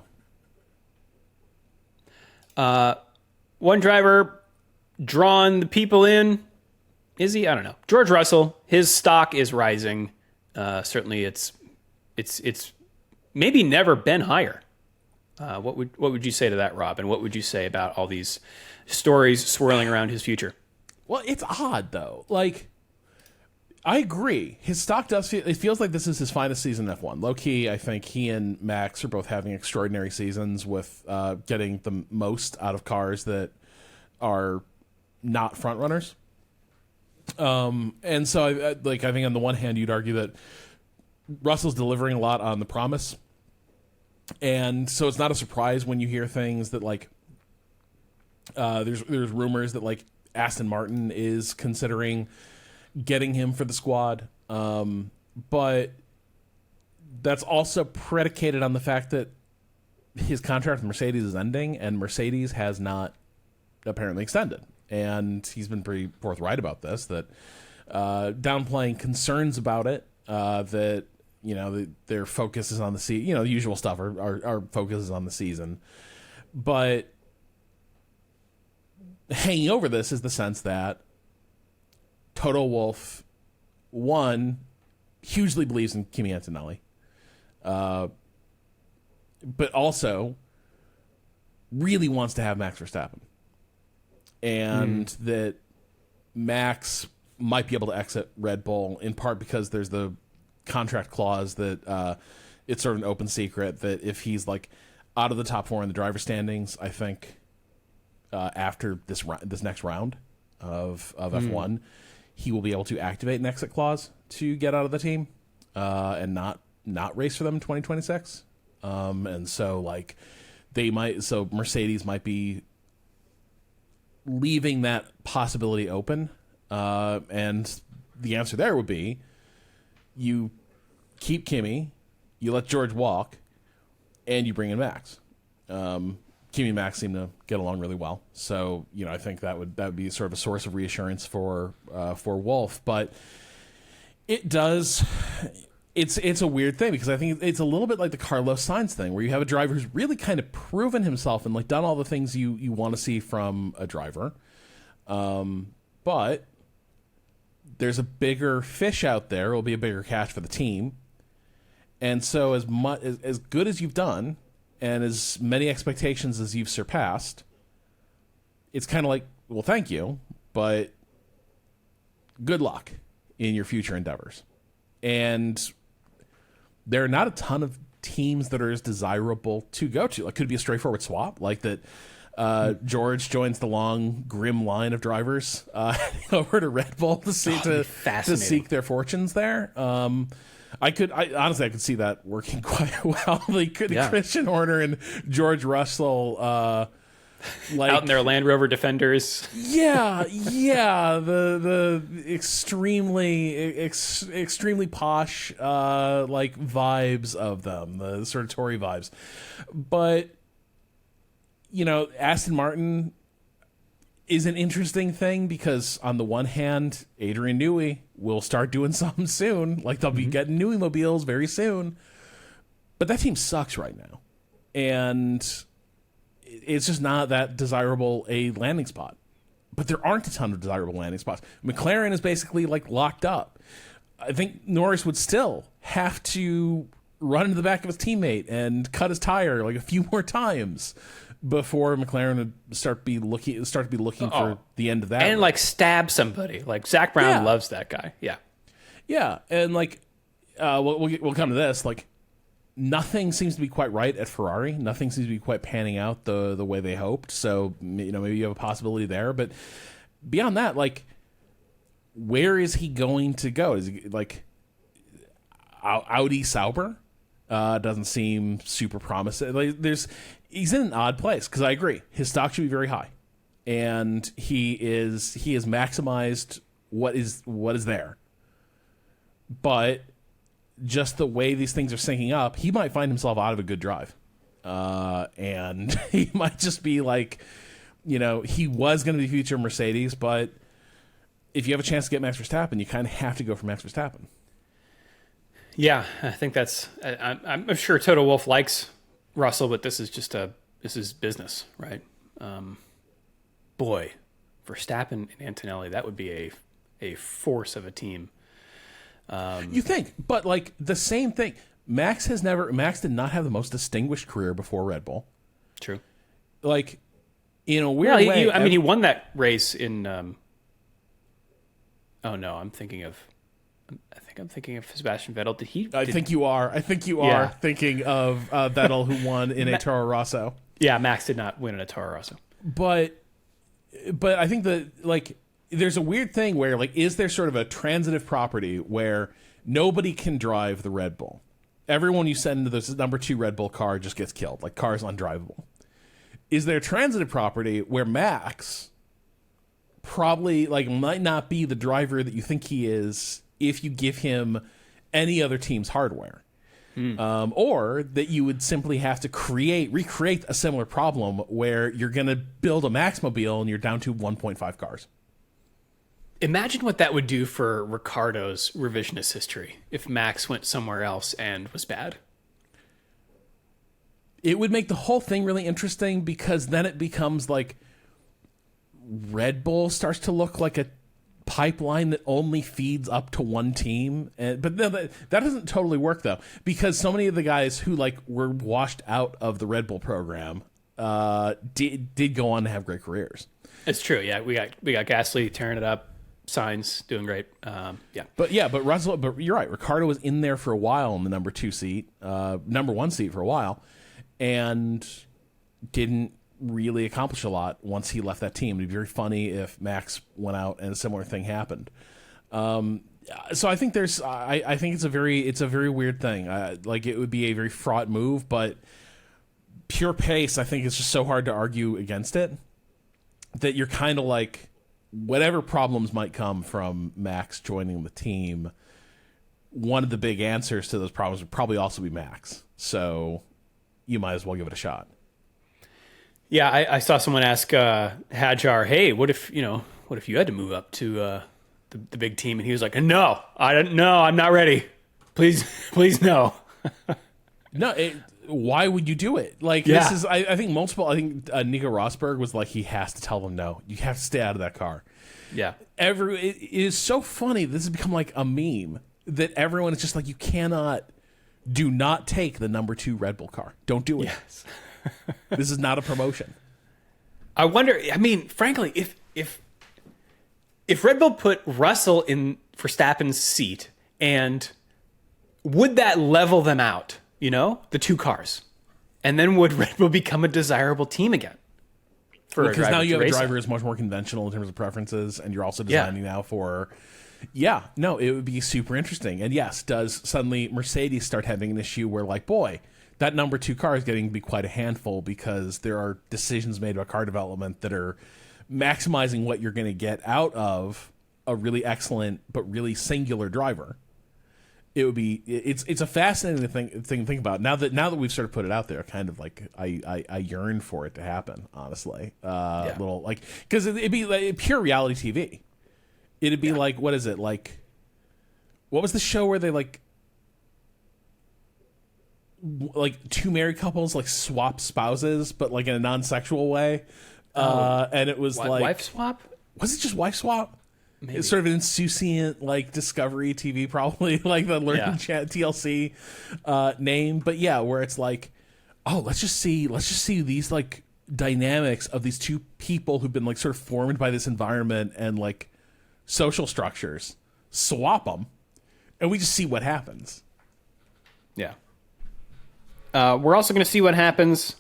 Speaker 1: One driver drawn the people in. Is he? I don't know. George Russell. His stock is rising. Certainly, it's maybe never been higher. What would you say to that, Rob? And what would you say about all these stories swirling around his future?
Speaker 2: Well, it's odd though. I agree. His stock does feel. It feels like this is his finest season in F1. Low key, I think he and Max are both having extraordinary seasons with getting the most out of cars that are not front runners. And so I think on the one hand, you'd argue that Russell's delivering a lot on the promise, and so it's not a surprise when you hear things that there's rumors that Aston Martin is considering getting him for the squad, but that's also predicated on the fact that his contract with Mercedes is ending, and Mercedes has not apparently extended. And he's been pretty forthright about this, that downplaying concerns about it, that their focus is on the season, the usual stuff. Our focus is on the season, but hanging over this is the sense that Toto Wolff, one, hugely believes in Kimi Antonelli, but also really wants to have Max Verstappen, and that Max might be able to exit Red Bull in part because there's the contract clause that it's sort of an open secret that if he's out of the top 4 in the driver standings, I think after this next round of F1. He will be able to activate an exit clause to get out of the team and not race for them in 2026. And so Mercedes might be leaving that possibility open. And the answer there would be you keep Kimi, you let George walk, and you bring in Max. Kimi and Max seem to get along really well, so I think that would be sort of a source of reassurance for Wolff. But it does. It's a weird thing because I think it's a little bit like the Carlos Sainz thing, where you have a driver who's really kind of proven himself and done all the things you want to see from a driver, but there's a bigger fish out there. It will be a bigger catch for the team, and so as good as you've done, and as many expectations as you've surpassed, it's kind of well, thank you, but good luck in your future endeavors. And there are not a ton of teams that are as desirable to go to. Could it be a straightforward swap, that George joins the long, grim line of drivers over to Red Bull to seek their fortunes there? I honestly could see that working quite well. Christian Horner and George Russell Like,
Speaker 1: out in their Land Rover Defenders.
Speaker 2: yeah, the extremely posh like vibes of them, the sort of Tory vibes. But Aston Martin is an interesting thing because on the one hand, Adrian Newey will start doing something soon. Like they'll be getting Newey mobiles very soon. But that team sucks right now. And it's just not that desirable a landing spot. But there aren't a ton of desirable landing spots. McLaren is basically like locked up. I think Norris would still have to run into the back of his teammate and cut his tire like a few more times before McLaren would start to be looking for the end of that.
Speaker 1: And like stab somebody. Like Zach Brown loves that guy. Yeah.
Speaker 2: Yeah, and like we'll come to this. Like nothing seems to be quite right at Ferrari. Nothing seems to be quite panning out the way they hoped. So maybe you have a possibility there. But beyond that, like where is he going to go? Is he like Audi Sauber? Doesn't seem super promising. Like, he's in an odd place because I agree his stock should be very high, and he has maximized what is there. But just the way these things are syncing up, he might find himself out of a good drive, and he might just be like, he was going to be future Mercedes, but if you have a chance to get Max Verstappen, you kind of have to go for Max Verstappen.
Speaker 1: Yeah, I think that's. I'm sure Toto Wolff likes Russell, but this is business, right? Boy, Verstappen and Antonelli, that would be a force of a team.
Speaker 2: You think, but like the same thing. Max did not have the most distinguished career before Red Bull.
Speaker 1: True.
Speaker 2: Like in a weird way.
Speaker 1: He won that race in. Oh no, I'm thinking of Sebastian Vettel.
Speaker 2: I think you are thinking of Vettel, who won in a Toro Rosso.
Speaker 1: Yeah, Max did not win in a Toro Rosso.
Speaker 2: But I think that like there's a weird thing where like is there sort of a transitive property where nobody can drive the Red Bull? Everyone you send into this number 2 Red Bull car just gets killed. Like car's undrivable. Is there a transitive property where Max probably like might not be the driver that you think he is if you give him any other team's hardware, or that you would simply have to recreate a similar problem where you're going to build a Max mobile and you're down to 1.5 cars.
Speaker 1: Imagine what that would do for Ricciardo's revisionist history if Max went somewhere else and was bad.
Speaker 2: It would make the whole thing really interesting because then it becomes like Red Bull starts to look like a pipeline that only feeds up to one team, but that doesn't totally work though, because so many of the guys who like were washed out of the Red Bull program did go on to have great careers.
Speaker 1: It's true. Yeah, we got Gasly tearing it up, Sainz doing great.
Speaker 2: But you're right. Ricciardo was in there for a while in the number 2 seat, number 1 seat for a while, and didn't really accomplish a lot once he left that team. It'd be very funny if Max went out and a similar thing happened. So I think I think it's a very weird thing. Like it would be a very fraught move, but pure pace, I think it's just so hard to argue against it that you're kind of like whatever problems might come from Max joining the team, one of the big answers to those problems would probably also be Max. So you might as well give it a shot.
Speaker 1: Yeah, I saw someone ask Hadjar, "Hey, what if you had to move up to the big team?" And he was like, "No, I'm not ready. Please, no."
Speaker 2: No, why would you do it? Like this is, I think multiple. I think Nico Rosberg was like, he has to tell them no. You have to stay out of that car.
Speaker 1: Yeah,
Speaker 2: it is so funny. This has become like a meme that everyone is just like, do not take the number 2 Red Bull car. Don't do it.
Speaker 1: Yes.
Speaker 2: This is not a promotion.
Speaker 1: I wonder. I mean, frankly, if Red Bull put Russell in Verstappen's seat, and would that level them out? The 2 cars, and then would Red Bull become a desirable team again?
Speaker 2: Because now you have a driver who's much more conventional in terms of preferences, and you're also designing now for. Yeah, no, it would be super interesting. And yes, does suddenly Mercedes start having an issue where like, boy, that number 2 car is getting to be quite a handful because there are decisions made about car development that are maximizing what you're going to get out of a really excellent but really singular driver. It's a fascinating thing to think about. Now that we've sort of put it out there, kind of like I yearn for it to happen, honestly. Little like, because it'd be like pure reality TV. It'd be like, what is it like? What was the show where they like two married couples like swap spouses, but like in a non-sexual way? And it was like
Speaker 1: wife swap.
Speaker 2: Was it just wife swap?
Speaker 1: Maybe.
Speaker 2: It's sort of an insouciant, like Discovery TV, probably like the Learning Chat TLC name, but yeah, where it's like, oh, let's just see these like dynamics of these two people who've been like sort of formed by this environment and like social structures, swap them, and we just see what happens.
Speaker 1: Yeah. We're also going to see what happens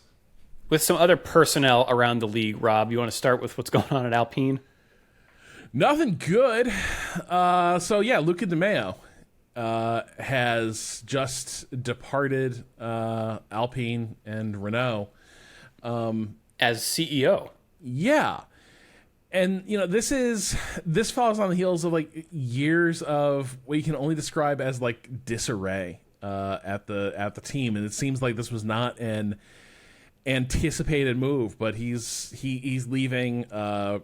Speaker 1: with some other personnel around the league. Rob, you want to start with what's going on at Alpine?
Speaker 2: Nothing good. So yeah, Luca Di Maio has just departed Alpine and Renault
Speaker 1: as CEO.
Speaker 2: Yeah, and you know this follows on the heels of like years of what you can only describe as like disarray at the team, and it seems like this was not an anticipated move, but he's leaving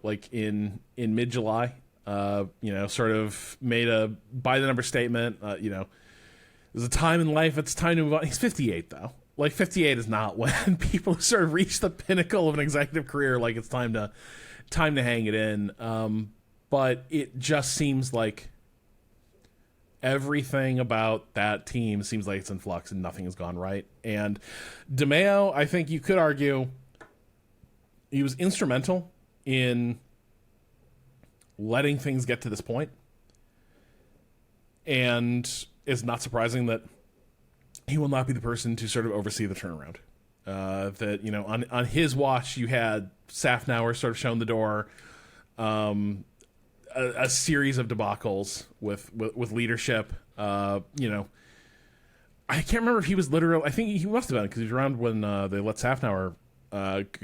Speaker 2: like in mid-July. Sort of made a by the number statement. There's a time in life, it's time to move on. He's 58 though. Like 58 is not when people sort of reach the pinnacle of an executive career. Like it's time to hang it in. But it just seems like everything about that team seems like it's in flux and nothing has gone right. And Di Maio, I think you could argue, he was instrumental in letting things get to this point. And it's not surprising that he will not be the person to sort of oversee the turnaround. On his watch, you had Safnauer sort of shown the door, a series of debacles with leadership. I can't remember if he was literal. I think he must have been because he was around when they let Safnauer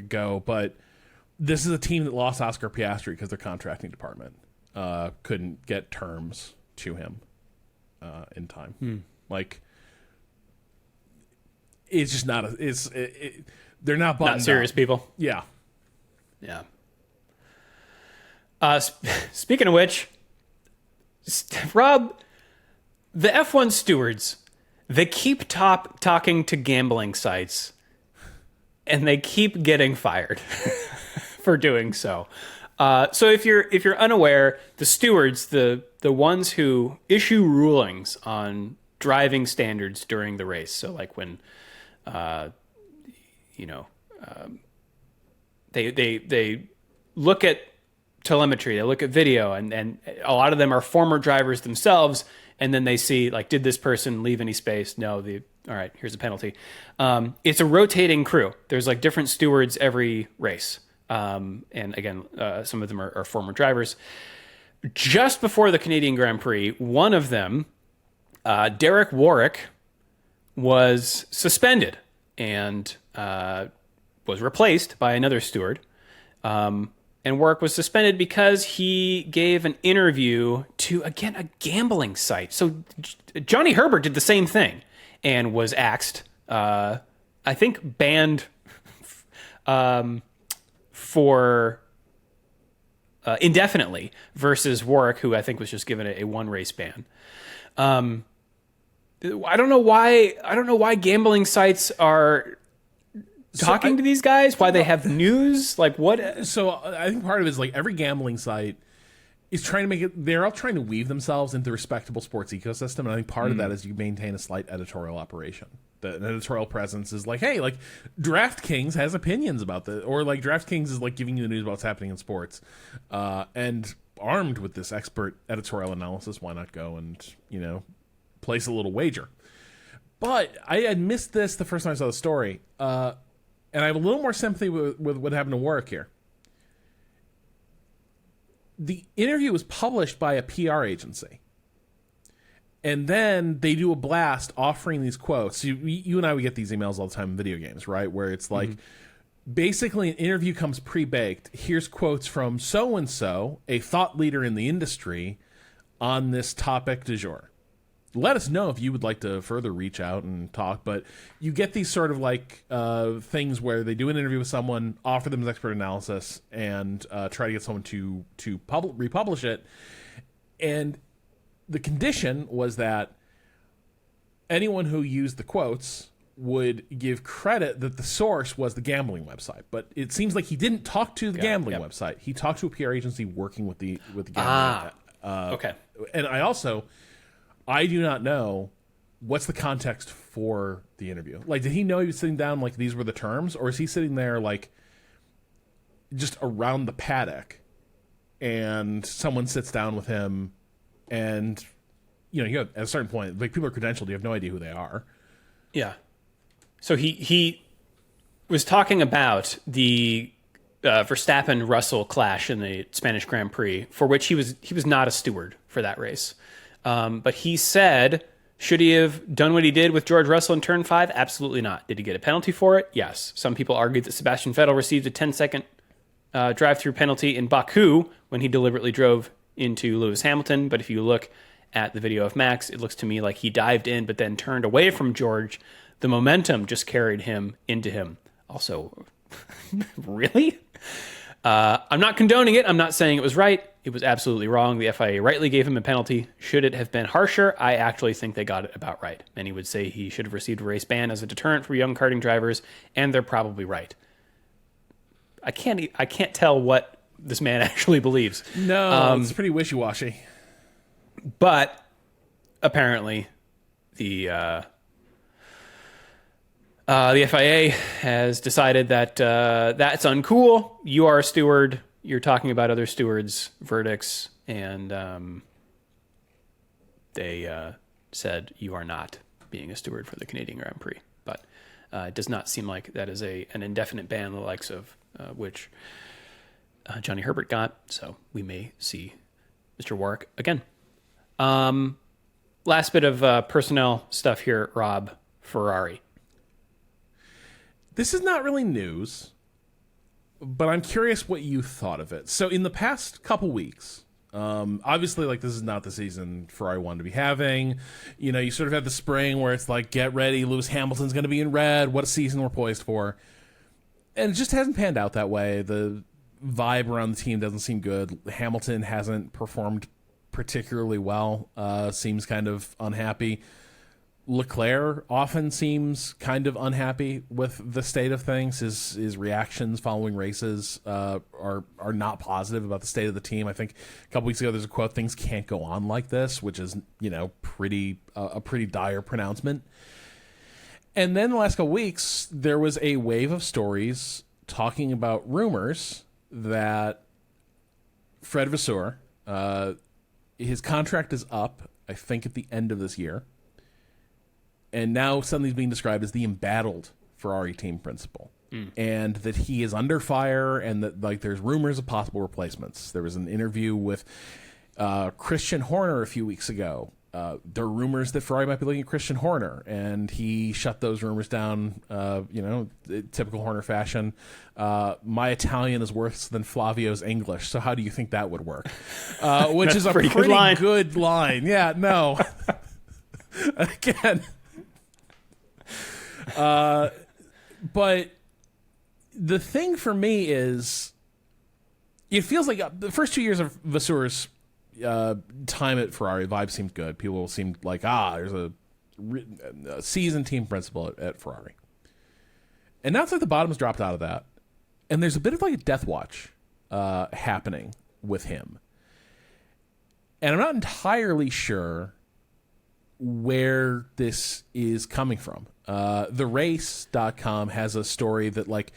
Speaker 2: go. But this is a team that lost Oscar Piastri because their contracting department couldn't get terms to him in time. Like, it's just not they're not buttoned
Speaker 1: not serious
Speaker 2: up.
Speaker 1: People.
Speaker 2: Yeah.
Speaker 1: Speaking of which, Rob, the F1 stewards, they keep talking to gambling sites, and they keep getting fired for doing so. So if you're unaware, the stewards, the ones who issue rulings on driving standards during the race. So like when, they look at telemetry, they look at video, and a lot of them are former drivers themselves, and then they see, like, did this person leave any space? No. All right, here's a penalty. It's a rotating crew. There's like different stewards every race. And again, some of them are former drivers. Just before the Canadian Grand Prix, one of them, Derek Warwick, was suspended and was replaced by another steward. And Warwick was suspended because he gave an interview to, again, a gambling site. So Johnny Herbert did the same thing and was axed, I think banned for indefinitely, versus Warwick, who I think was just given a one race ban. I don't know why gambling sites are talking to these guys, why they have news, like what?
Speaker 2: So I think part of it is like every gambling site is trying to make it, they're all trying to weave themselves into the respectable sports ecosystem. And I think part of that is you maintain a slight editorial operation. The editorial presence is like, hey, like DraftKings has opinions about this, or like DraftKings is like giving you the news about what's happening in sports. And armed with this expert editorial analysis, why not go and, place a little wager? But I had missed this the first time I saw the story. And I have a little more sympathy with what happened to Warwick here. The interview was published by a PR agency. And then they do a blast offering these quotes. You and I, we get these emails all the time in video games, right? Where it's like, basically an interview comes pre-baked. Here's quotes from so-and-so, a thought leader in the industry, on this topic du jour. Let us know if you would like to further reach out and talk. But you get these sort of like things where they do an interview with someone, offer them as expert analysis, and try to get someone to republish it. And the condition was that anyone who used the quotes would give credit that the source was the gambling website. But it seems like he didn't talk to the gambling website. He talked to a PR agency working with the gambling.
Speaker 1: Okay.
Speaker 2: And I do not know what's the context for the interview. Like, did he know he was sitting down like these were the terms, or is he sitting there like just around the paddock and someone sits down with him and you have, at a certain point, like, people are credentialed, you have no idea who they are.
Speaker 1: Yeah. So he was talking about the Verstappen-Russell clash in the Spanish Grand Prix, for which he was not a steward for that race. But he said, should he have done what he did with George Russell in Turn 5? Absolutely not. Did he get a penalty for it? Yes. Some people argued that Sebastian Vettel received a 10-second drive-through penalty in Baku when he deliberately drove into Lewis Hamilton. But if you look at the video of Max, it looks to me like he dived in but then turned away from George. The momentum just carried him into him. Also, really? I'm not condoning it. I'm not saying it was right. It was absolutely wrong. The FIA rightly gave him a penalty. Should it have been harsher? I actually think they got it about right. Many would say he should have received a race ban as a deterrent for young karting drivers, and they're probably right. I can't tell what this man actually believes.
Speaker 2: No, it's pretty wishy-washy.
Speaker 1: But apparently, the FIA has decided that that's uncool. You are a steward. You're talking about other stewards' verdicts, and they said you are not being a steward for the Canadian Grand Prix. But it does not seem like that is an indefinite ban, the likes of which Johnny Herbert got. So we may see Mr. Warwick again. Last bit of personnel stuff here, Rob. Ferrari.
Speaker 2: This is not really news, but I'm curious what you thought of it. So in the past couple weeks, obviously, like, this is not the season Ferrari wanted to be having. You sort of have the spring where it's like, get ready, Lewis Hamilton's going to be in red. What a season we're poised for. And it just hasn't panned out that way. The vibe around the team doesn't seem good. Hamilton hasn't performed particularly well, seems kind of unhappy. Leclerc often seems kind of unhappy with the state of things. His reactions following races are not positive about the state of the team. I think a couple weeks ago there's a quote, "Things can't go on like this," which is a pretty dire pronouncement. And then the last couple weeks there was a wave of stories talking about rumors that Fred Vasseur, his contract is up, I think, at the end of this year. And now suddenly he's being described as the embattled Ferrari team principal. And that he is under fire, and that, like, there's rumors of possible replacements. There was an interview with Christian Horner a few weeks ago. There are rumors that Ferrari might be looking at Christian Horner, and he shut those rumors down, typical Horner fashion. My Italian is worse than Flavio's English, so how do you think that would work? Which is a pretty good line. Yeah, no. Again. But the thing for me is, it feels like the first 2 years of Vasseur's time at Ferrari, vibe seemed good. People seemed like, there's a seasoned team principal at Ferrari. And now it's like the bottom's dropped out of that. And there's a bit of like a death watch happening with him. And I'm not entirely sure where this is coming from. TheRace.com has a story that, like,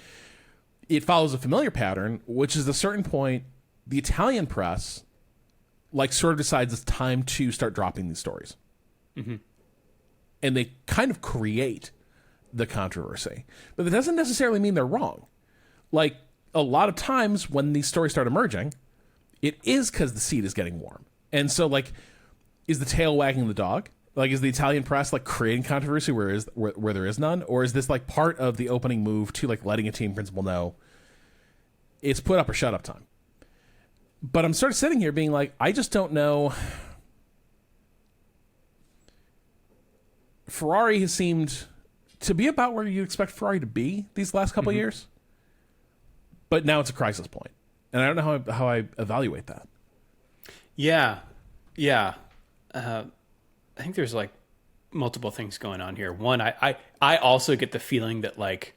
Speaker 2: it follows a familiar pattern, which is, at a certain point, the Italian press, like, sort of decides it's time to start dropping these stories. Mm-hmm. And they kind of create the controversy. But that doesn't necessarily mean they're wrong. Like, a lot of times when these stories start emerging, it is because the seat is getting warm. And so, like, is the tail wagging the dog? Like, is the Italian press like creating controversy where there is none, or is this like part of the opening move to like letting a team principal know it's put up or shut up time? But I'm sort of sitting here being like, I just don't know. Ferrari has seemed to be about where you expect Ferrari to be these last couple of years, but now it's a crisis point, and I don't know how I evaluate that.
Speaker 1: Yeah. I think there's like multiple things going on here. One, I also get the feeling that like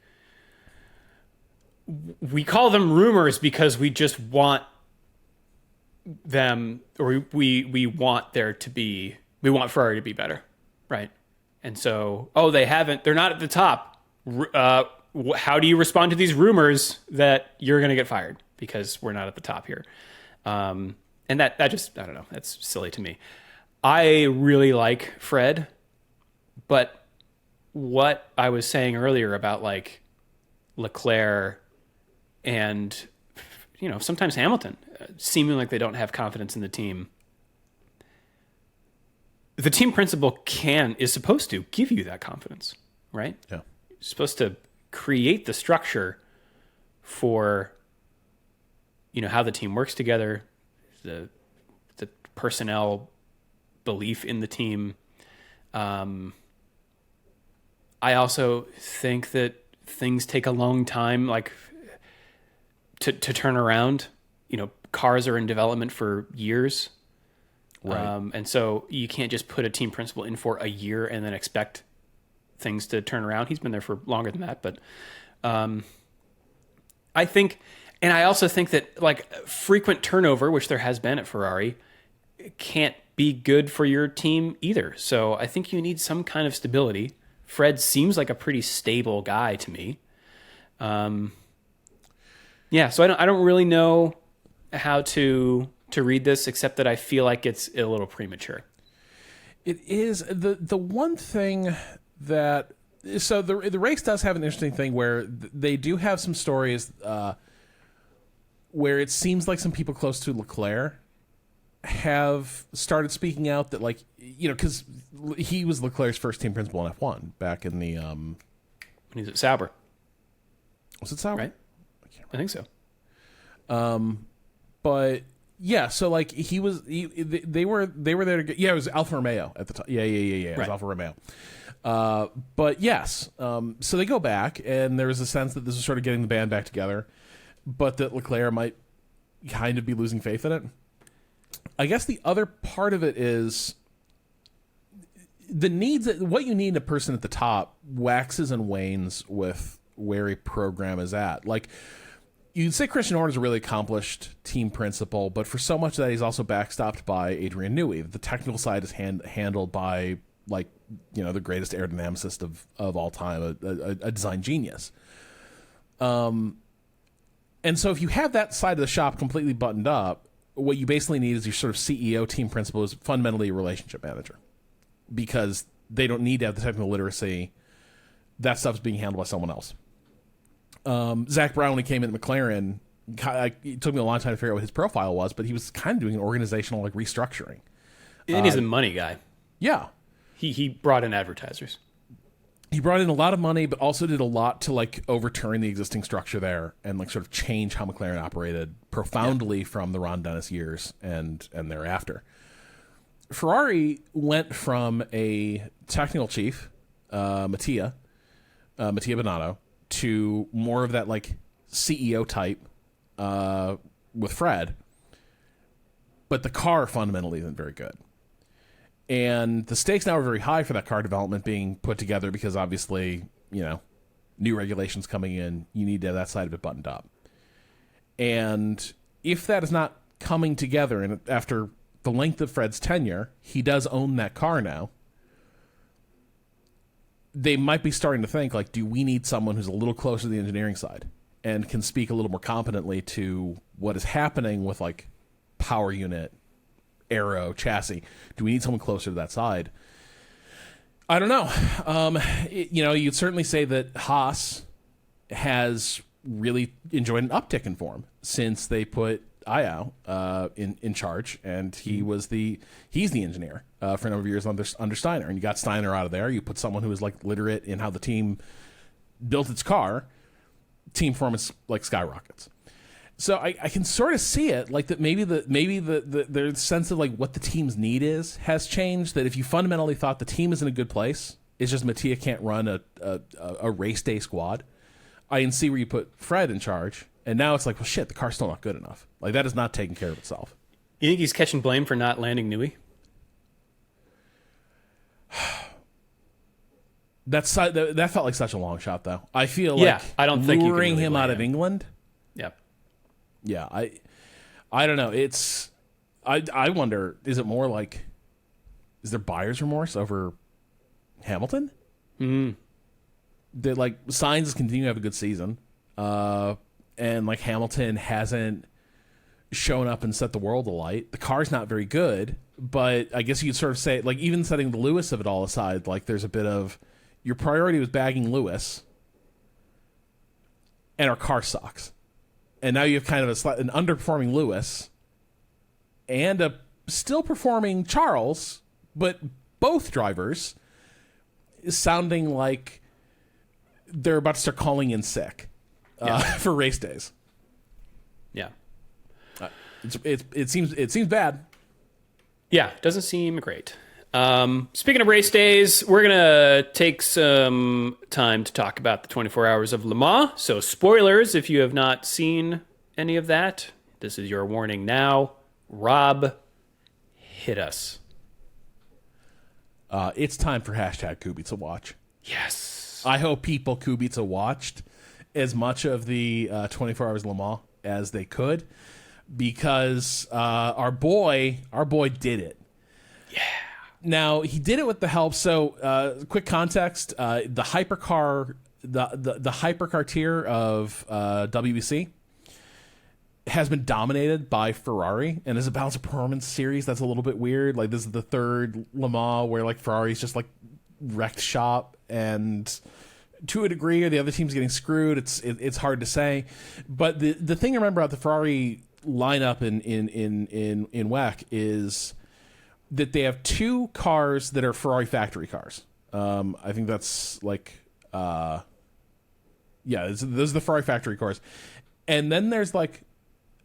Speaker 1: we call them rumors because we just want them, or we want there to be, we want Ferrari to be better, right? And so, they're not at the top. How do you respond to these rumors that you're going to get fired because we're not at the top here? And that just, I don't know, that's silly to me. I really like Fred, but what I was saying earlier about like Leclerc and, sometimes Hamilton seeming like they don't have confidence in the team. The team principal is supposed to give you that confidence, right?
Speaker 2: Yeah.
Speaker 1: You're supposed to create the structure for, how the team works together, the personnel belief in the team. I also think that things take a long time, like to turn around. Cars are in development for years.
Speaker 2: Right.
Speaker 1: And so you can't just put a team principal in for a year and then expect things to turn around. He's been there for longer than that, but I think, and I also think that like frequent turnover, which there has been at Ferrari, can't be good for your team either. So I think you need some kind of stability. Fred seems like a pretty stable guy to me. So I don't really know how to read this, except that I feel like it's a little premature.
Speaker 2: It is the one thing that, so the race does have an interesting thing where they do have some stories where it seems like some people close to Leclerc have started speaking out that, like, because he was Leclerc's first team principal in F1 back in the
Speaker 1: When he's at Sauber.
Speaker 2: Was it Sauber?
Speaker 1: Right? I think so.
Speaker 2: But yeah, so like they were there to get, it was Alfa Romeo at the time. Yeah. It was Alfa Romeo. But yes, so they go back, and there was a sense that this was sort of getting the band back together, but that Leclerc might kind of be losing faith in it. I guess the other part of it is the needs. What you need in a person at the top waxes and wanes with where a program is at. Like, you'd say Christian Horner is a really accomplished team principal, but for so much of that, he's also backstopped by Adrian Newey. The technical side is handled by, like, the greatest aerodynamicist of all time, a design genius. And so if you have that side of the shop completely buttoned up, what you basically need is your sort of CEO team principal is fundamentally a relationship manager, because they don't need to have the technical literacy. That stuff's being handled by someone else. Zach Brown, when he came in at McLaren, it took me a long time to figure out what his profile was, but he was kind of doing an organizational like restructuring.
Speaker 1: And he's a money guy.
Speaker 2: Yeah.
Speaker 1: He brought in advertisers.
Speaker 2: He brought in a lot of money, but also did a lot to like overturn the existing structure there and like sort of change how McLaren operated profoundly from the Ron Dennis years and thereafter. Ferrari went from a technical chief, Mattia Binotto, to more of that like CEO type with Fred, but the car fundamentally isn't very good. And the stakes now are very high for that car development being put together because obviously, new regulations coming in, you need to have that side of it buttoned up. And if that is not coming together, and after the length of Fred's tenure, he does own that car now, they might be starting to think, like, do we need someone who's a little closer to the engineering side and can speak a little more competently to what is happening with, like, power unit, aero, chassis? Do we need someone closer to that side? I don't know. You'd certainly say that Haas has really enjoyed an uptick in form since they put Ayao in charge, and he's the engineer for a number of years under Steiner. And you got Steiner out of there. You put someone who is like literate in how the team built its car. Team performance like skyrockets. So I can sort of see it, like that maybe the sense of like what the team's need has changed. That if you fundamentally thought the team is in a good place, it's just Mattia can't run a race day squad. I can see where you put Fred in charge, and now it's like, well, shit, the car's still not good enough. Like that is not taking care of itself.
Speaker 1: You think he's catching blame for not landing Nui?
Speaker 2: That felt like such a long shot, though. I feel like
Speaker 1: I don't think
Speaker 2: luring
Speaker 1: you can really
Speaker 2: him out of England.
Speaker 1: Yeah.
Speaker 2: Yeah, I don't know. I wonder, is it more like, is there buyer's remorse over Hamilton? That like Sainz is continuing to have a good season, and like Hamilton hasn't shown up and set the world alight. The car's not very good, but I guess you could sort of say, like, even setting the Lewis of it all aside, like there's a bit of your priority was bagging Lewis, and our car sucks. And now you have kind of an underperforming Lewis and a still performing Charles, but both drivers is sounding like they're about to start calling in sick for race days.
Speaker 1: Yeah.
Speaker 2: It seems bad.
Speaker 1: Yeah, doesn't seem great. Speaking of race days, we're going to take some time to talk about the 24 Hours of Le Mans. So spoilers, if you have not seen any of that, this is your warning now. Rob, hit us.
Speaker 2: It's time for hashtag Kubica Watch.
Speaker 1: Yes.
Speaker 2: I hope people Kubica watched as much of the 24 Hours Le Mans as they could, because our boy did it.
Speaker 1: Yeah.
Speaker 2: Now, he did it with the help. So, quick context: the hypercar, the hypercar tier of WEC has been dominated by Ferrari, and as a balance of performance series, that's a little bit weird. Like, this is the third Le Mans where like Ferrari's just like wrecked shop, and to a degree, the other team's getting screwed. It's hard to say, but the thing I remember about the Ferrari lineup in WEC is that they have two cars that are Ferrari factory cars. I think that's like, those are the Ferrari factory cars. And then there's like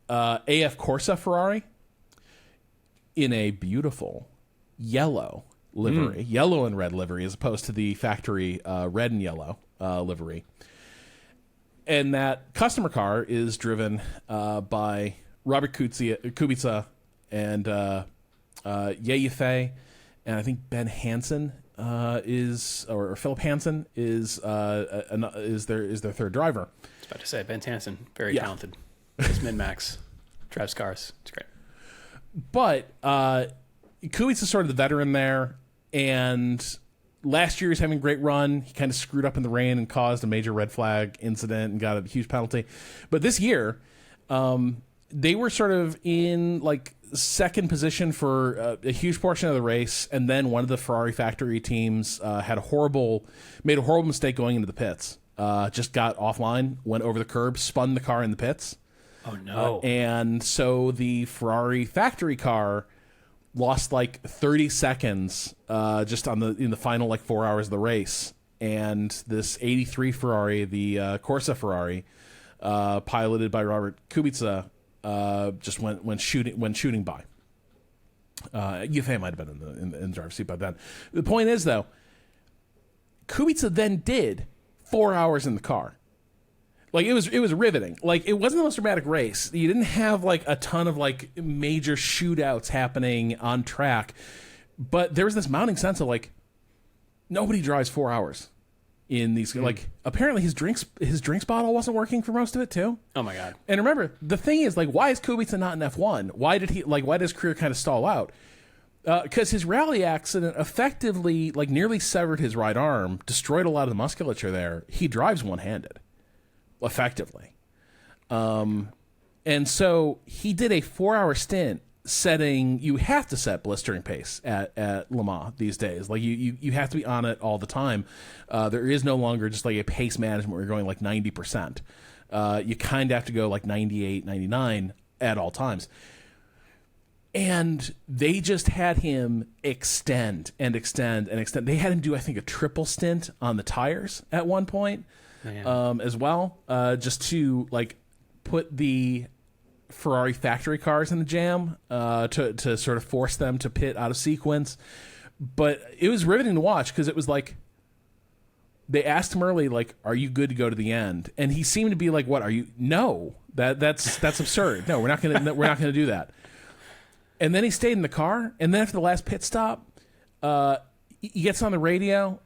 Speaker 2: AF Corsa Ferrari in a beautiful yellow livery, yellow and red livery, as opposed to the factory red and yellow livery. And that customer car is driven by Robert Kubica and Ye Fei, and I think Ben Hansen or Philip Hansen is their third driver.
Speaker 1: I was about to say Ben Hansen, very talented. It's min-max, drives cars. It's great.
Speaker 2: But Kubica's sort of the veteran there, and last year he was having a great run. He kind of screwed up in the rain and caused a major red flag incident and got a huge penalty. But this year, they were sort of in like second position for a huge portion of the race, and then one of the Ferrari factory teams made a horrible mistake going into the pits. Just got offline, went over the curb, spun the car in the pits.
Speaker 1: Oh no!
Speaker 2: And so the Ferrari factory car lost like 30 seconds just in the final like 4 hours of the race, and this '83 Ferrari, the Corsa Ferrari, piloted by Robert Kubica, just went shooting by. Yafei might have been in the driver's seat by then. The point is, though, Kubica then did 4 hours in the car. Like, it was riveting. Like, it wasn't the most dramatic race. You didn't have like a ton of like major shootouts happening on track, but there was this mounting sense of like nobody drives 4 hours in these. Like, apparently his drinks bottle wasn't working for most of it too.
Speaker 1: Oh my god!
Speaker 2: And remember, the thing is, like, why is Kubica not in F1? Why did his career kind of stall out? Because his rally accident effectively, like, nearly severed his right arm, destroyed a lot of the musculature there. He drives one-handed, effectively. And so he did a 4-hour stint setting. You have to set blistering pace at Le Mans these days. Like, you have to be on it all the time. There is no longer just like a pace management where you're going like 90%. You kind of have to go like 98, 99 at all times. And they just had him extend and extend and extend. They had him do, I think, a triple stint on the tires at one point, as well, just to like put the Ferrari factory cars in the jam, to sort of force them to pit out of sequence. But it was riveting to watch because it was like they asked him early, like, "Are you good to go to the end?" And he seemed to be like, "What are you? No, that's absurd. No, we're not gonna do that." And then he stayed in the car, and then after the last pit stop, he gets on the radio,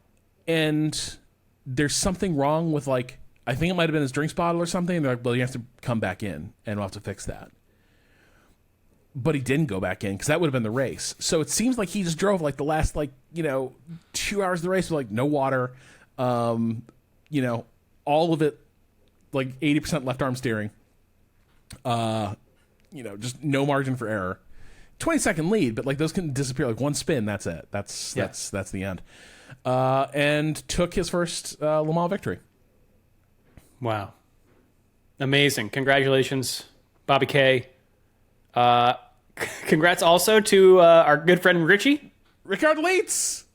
Speaker 2: and there's something wrong with, like, I think it might have been his drinks bottle or something. And they're like, well, you have to come back in, and we'll have to fix that. But he didn't go back in, because that would have been the race. So it seems like he just drove, like, the last, 2 hours of the race with, like, no water, all of it, like, 80% left arm steering, just no margin for error. 20-second lead, but like those can disappear. Like one spin, that's it. That's the end. And took his first Le Mans victory.
Speaker 1: Wow, amazing! Congratulations, Bobby K. Congrats also to our good friend Richie.
Speaker 2: Ricard Leitz,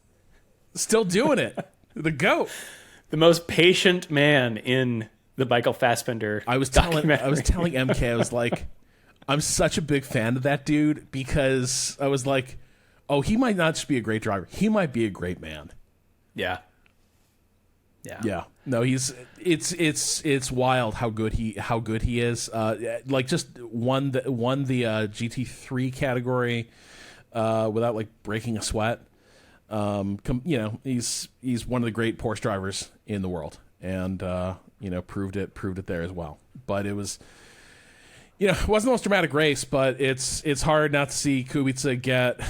Speaker 2: still doing it. The GOAT,
Speaker 1: the most patient man in the Michael Fassbender.
Speaker 2: I was telling MK, I was like, I'm such a big fan of that dude, because I was like, oh, he might not just be a great driver. He might be a great man.
Speaker 1: Yeah.
Speaker 2: No, it's wild how good he is. Like just won the GT3 category without like breaking a sweat. He's one of the great Porsche drivers in the world, and proved it there as well. But it was, it wasn't the most dramatic race, but it's hard not to see Kubica get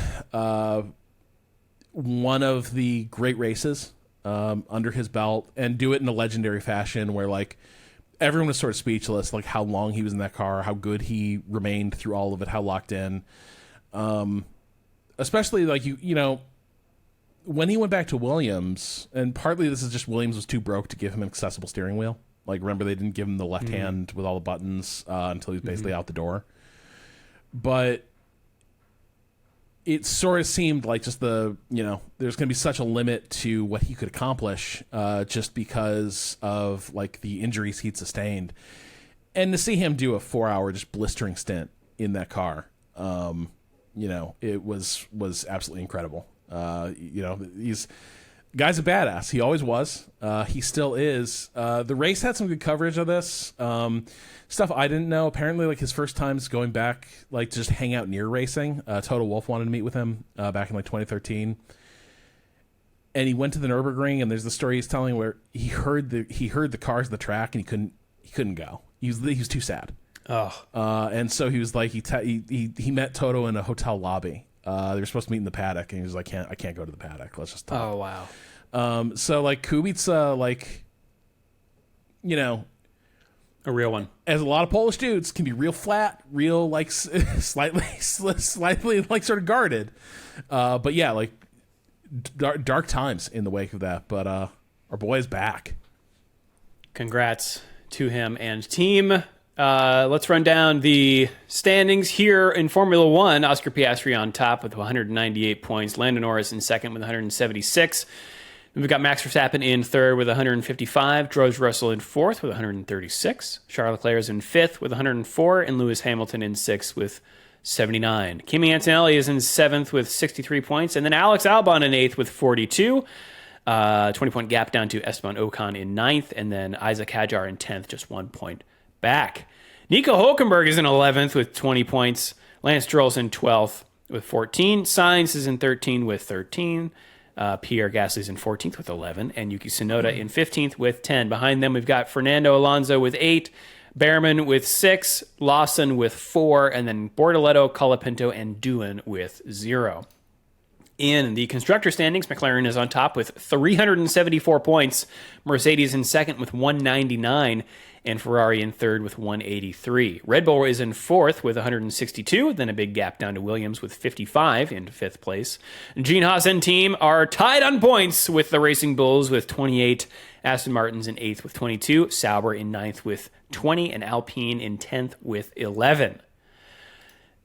Speaker 2: one of the great races under his belt, and do it in a legendary fashion where like everyone was sort of speechless, like how long he was in that car, how good he remained through all of it, how locked in. Especially like when he went back to Williams, and partly this is just Williams was too broke to give him an accessible steering wheel. Like, remember, they didn't give him the left hand with all the buttons until he was basically out the door. But it sort of seemed like just there's going to be such a limit to what he could accomplish just because of, like, the injuries he'd sustained. And to see him do a 4-hour just blistering stint in that car, it was absolutely incredible. Guy's a badass. He always was. He still is. The race had some good coverage of this. Stuff I didn't know. Apparently, like his first times going back, like to just hang out near racing. Toto Wolff wanted to meet with him back in like 2013, and he went to the Nürburgring. And there's the story he's telling where he heard the cars on the track, and he couldn't go. He was too sad.
Speaker 1: Oh.
Speaker 2: And so he was like he met Toto in a hotel lobby. They were supposed to meet in the paddock, and he was like, I can't go to the paddock. Let's just talk.
Speaker 1: Oh, wow.
Speaker 2: So, like, Kubica, like,
Speaker 1: a real one.
Speaker 2: As a lot of Polish dudes, can be real flat, real, like, slightly, like, sort of guarded. But, yeah, like, dark times in the wake of that. But our boy is back.
Speaker 1: Congrats to him and team. Let's run down the standings here in Formula One. Oscar Piastri on top with 198 points. Lando Norris in second with 176. Then we've got Max Verstappen in third with 155. George Russell in fourth with 136. Charles Leclerc is in fifth with 104. And Lewis Hamilton in sixth with 79. Kimi Antonelli is in seventh with 63 points. And then Alex Albon in eighth with 42. 20-point gap down to Esteban Ocon in ninth. And then Isaac Hadjar in 10th, just 1 point back. Nico Hülkenberg is in 11th with 20 points. Lance Stroll's in 12th with 14. Sainz is in 13 with 13. Pierre Gasly's in 14th with 11. And Yuki Tsunoda in 15th with 10. Behind them, we've got Fernando Alonso with 8. Behrman with 6. Lawson with 4. And then Bortoleto, Colapinto, and Doohan with 0. In the constructor standings, McLaren is on top with 374 points. Mercedes in second with 199. And Ferrari in third with 183. Red Bull is in fourth with 162, then a big gap down to Williams with 55 in fifth place. Gene Haas and team are tied on points with the Racing Bulls with 28. Aston Martin's in eighth with 22. Sauber in ninth with 20. And Alpine in 10th with 11.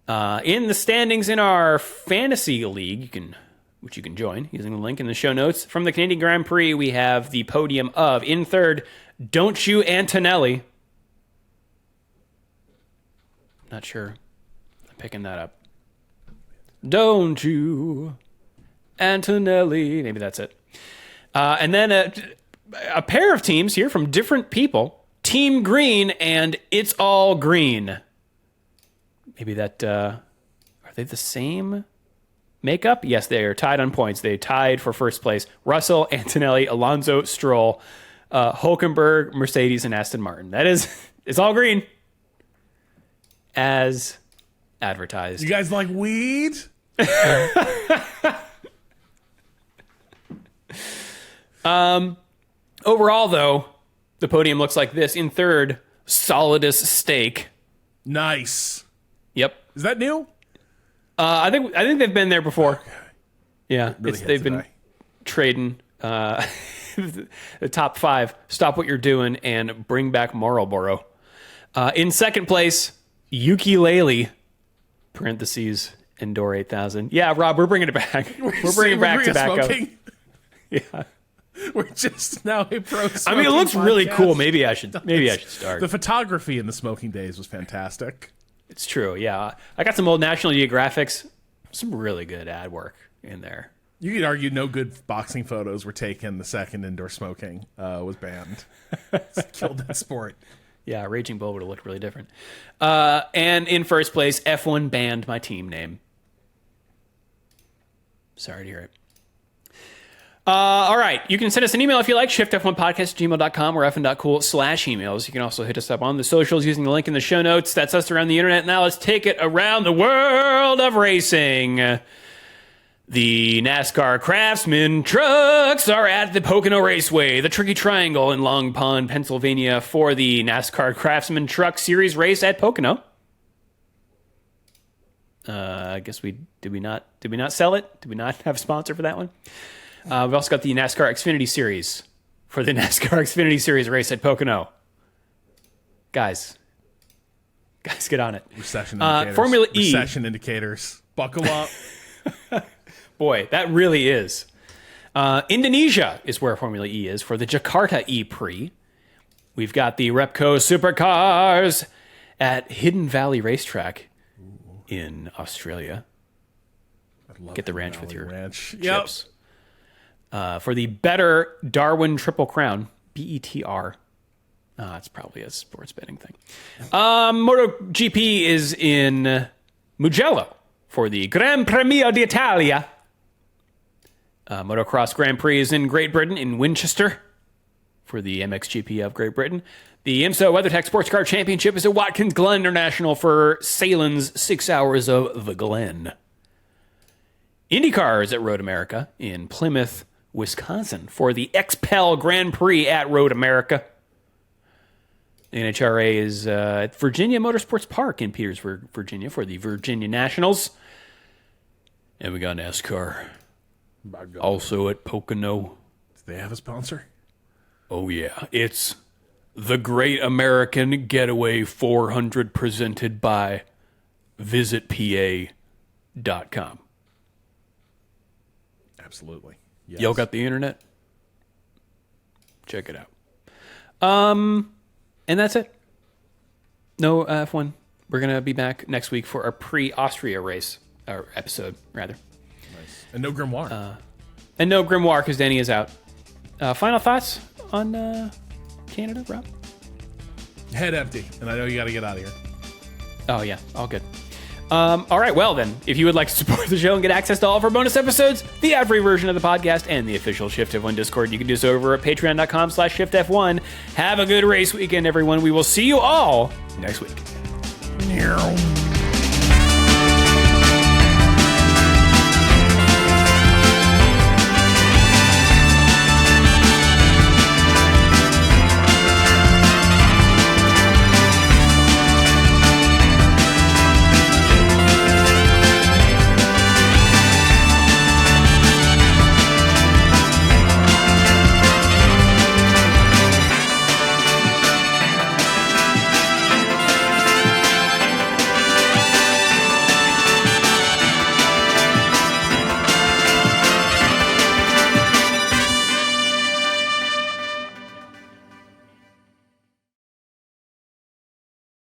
Speaker 1: In the standings in our fantasy league, which you can join using the link in the show notes, from the Canadian Grand Prix, we have the podium of, in third, Don't You Antonelli. Not sure I'm picking that up. Don't You Antonelli. Maybe that's it. And then a pair of teams here from different people. Team Green and It's All Green. Maybe that... are they the same makeup? Yes, they are tied on points. They tied for first place. Russell, Antonelli, Alonso, Stroll, Hulkenberg, Mercedes, and Aston Martin. That is... It's All Green. As advertised.
Speaker 2: You guys like weed?
Speaker 1: Overall, though, the podium looks like this. In third, Solidus Steak.
Speaker 2: Nice.
Speaker 1: Yep.
Speaker 2: Is that new?
Speaker 1: I think they've been there before. Okay. Yeah,
Speaker 2: really
Speaker 1: they've been trading the top 5. Stop what you're doing and bring back Marlboro. In second place, Ukulele. Parentheses Indoor 8000. Yeah, Rob, we're bringing it back. We're bringing back tobacco. Yeah.
Speaker 2: We're just now a pro smoking
Speaker 1: I mean, it looks
Speaker 2: podcast.
Speaker 1: Really cool. Maybe I should start.
Speaker 2: The photography in the smoking days was fantastic.
Speaker 1: It's true, yeah. I got some old National Geographics, some really good ad work in there.
Speaker 2: You could argue no good boxing photos were taken the second indoor smoking was banned. Killed that sport.
Speaker 1: Yeah, Raging Bull would have looked really different. And in first place, F1 banned my team name. Sorry to hear it. All right. You can send us an email if you like, shiftf1podcast@gmail.com or fn.cool/emails. You can also hit us up on the socials using the link in the show notes. That's us around the internet. Now let's take it around the world of racing. The NASCAR Craftsman trucks are at the Pocono Raceway, the Tricky Triangle in Long Pond, Pennsylvania, for the NASCAR Craftsman Truck Series race at Pocono. I guess did we not sell it? Did we not have a sponsor for that one? We've also got the NASCAR Xfinity Series for the NASCAR Xfinity Series race at Pocono. Guys, get on it.
Speaker 2: Recession indicators.
Speaker 1: Formula E.
Speaker 2: Recession indicators. Buckle up.
Speaker 1: Boy, that really is. Indonesia is where Formula E is for the Jakarta E-Prix. We've got the Repco Supercars at Hidden Valley Racetrack in Australia. Get the ranch with your
Speaker 2: ranch.
Speaker 1: chips. Yep. For the Better Darwin Triple Crown, BETR. It's probably a sports betting thing. MotoGP is in Mugello for the Grand Premio d'Italia. Motocross Grand Prix is in Great Britain, in Winchester, for the MXGP of Great Britain. The IMSA WeatherTech Sports Car Championship is at Watkins Glen International for Salen's 6 Hours of the Glen. IndyCar is at Road America in Plymouth, Wisconsin, for the XPEL Grand Prix at Road America. The NHRA is at Virginia Motorsports Park in Petersburg, Virginia, for the Virginia Nationals. And we got NASCAR. Also at Pocono.
Speaker 2: Do they have a sponsor?
Speaker 1: Oh, yeah. It's the Great American Getaway 400 presented by VisitPA.com.
Speaker 2: Absolutely. Yes.
Speaker 1: Y'all got the internet? Check it out. And that's it. No F1. We're going to be back next week for our pre-Austria race, or episode, rather.
Speaker 2: Nice. And no Grimoire.
Speaker 1: And no Grimoire, because Danny is out. Final thoughts on Canada, Rob?
Speaker 2: Head empty. And I know you got to get out of here.
Speaker 1: Oh, yeah. All good. All right, well then, if you would like to support the show and get access to all of our bonus episodes, the ad-free version of the podcast, and the official Shift F1 Discord, you can do so over at patreon.com/ShiftF1. Have a good race weekend, everyone. We will see you all next week.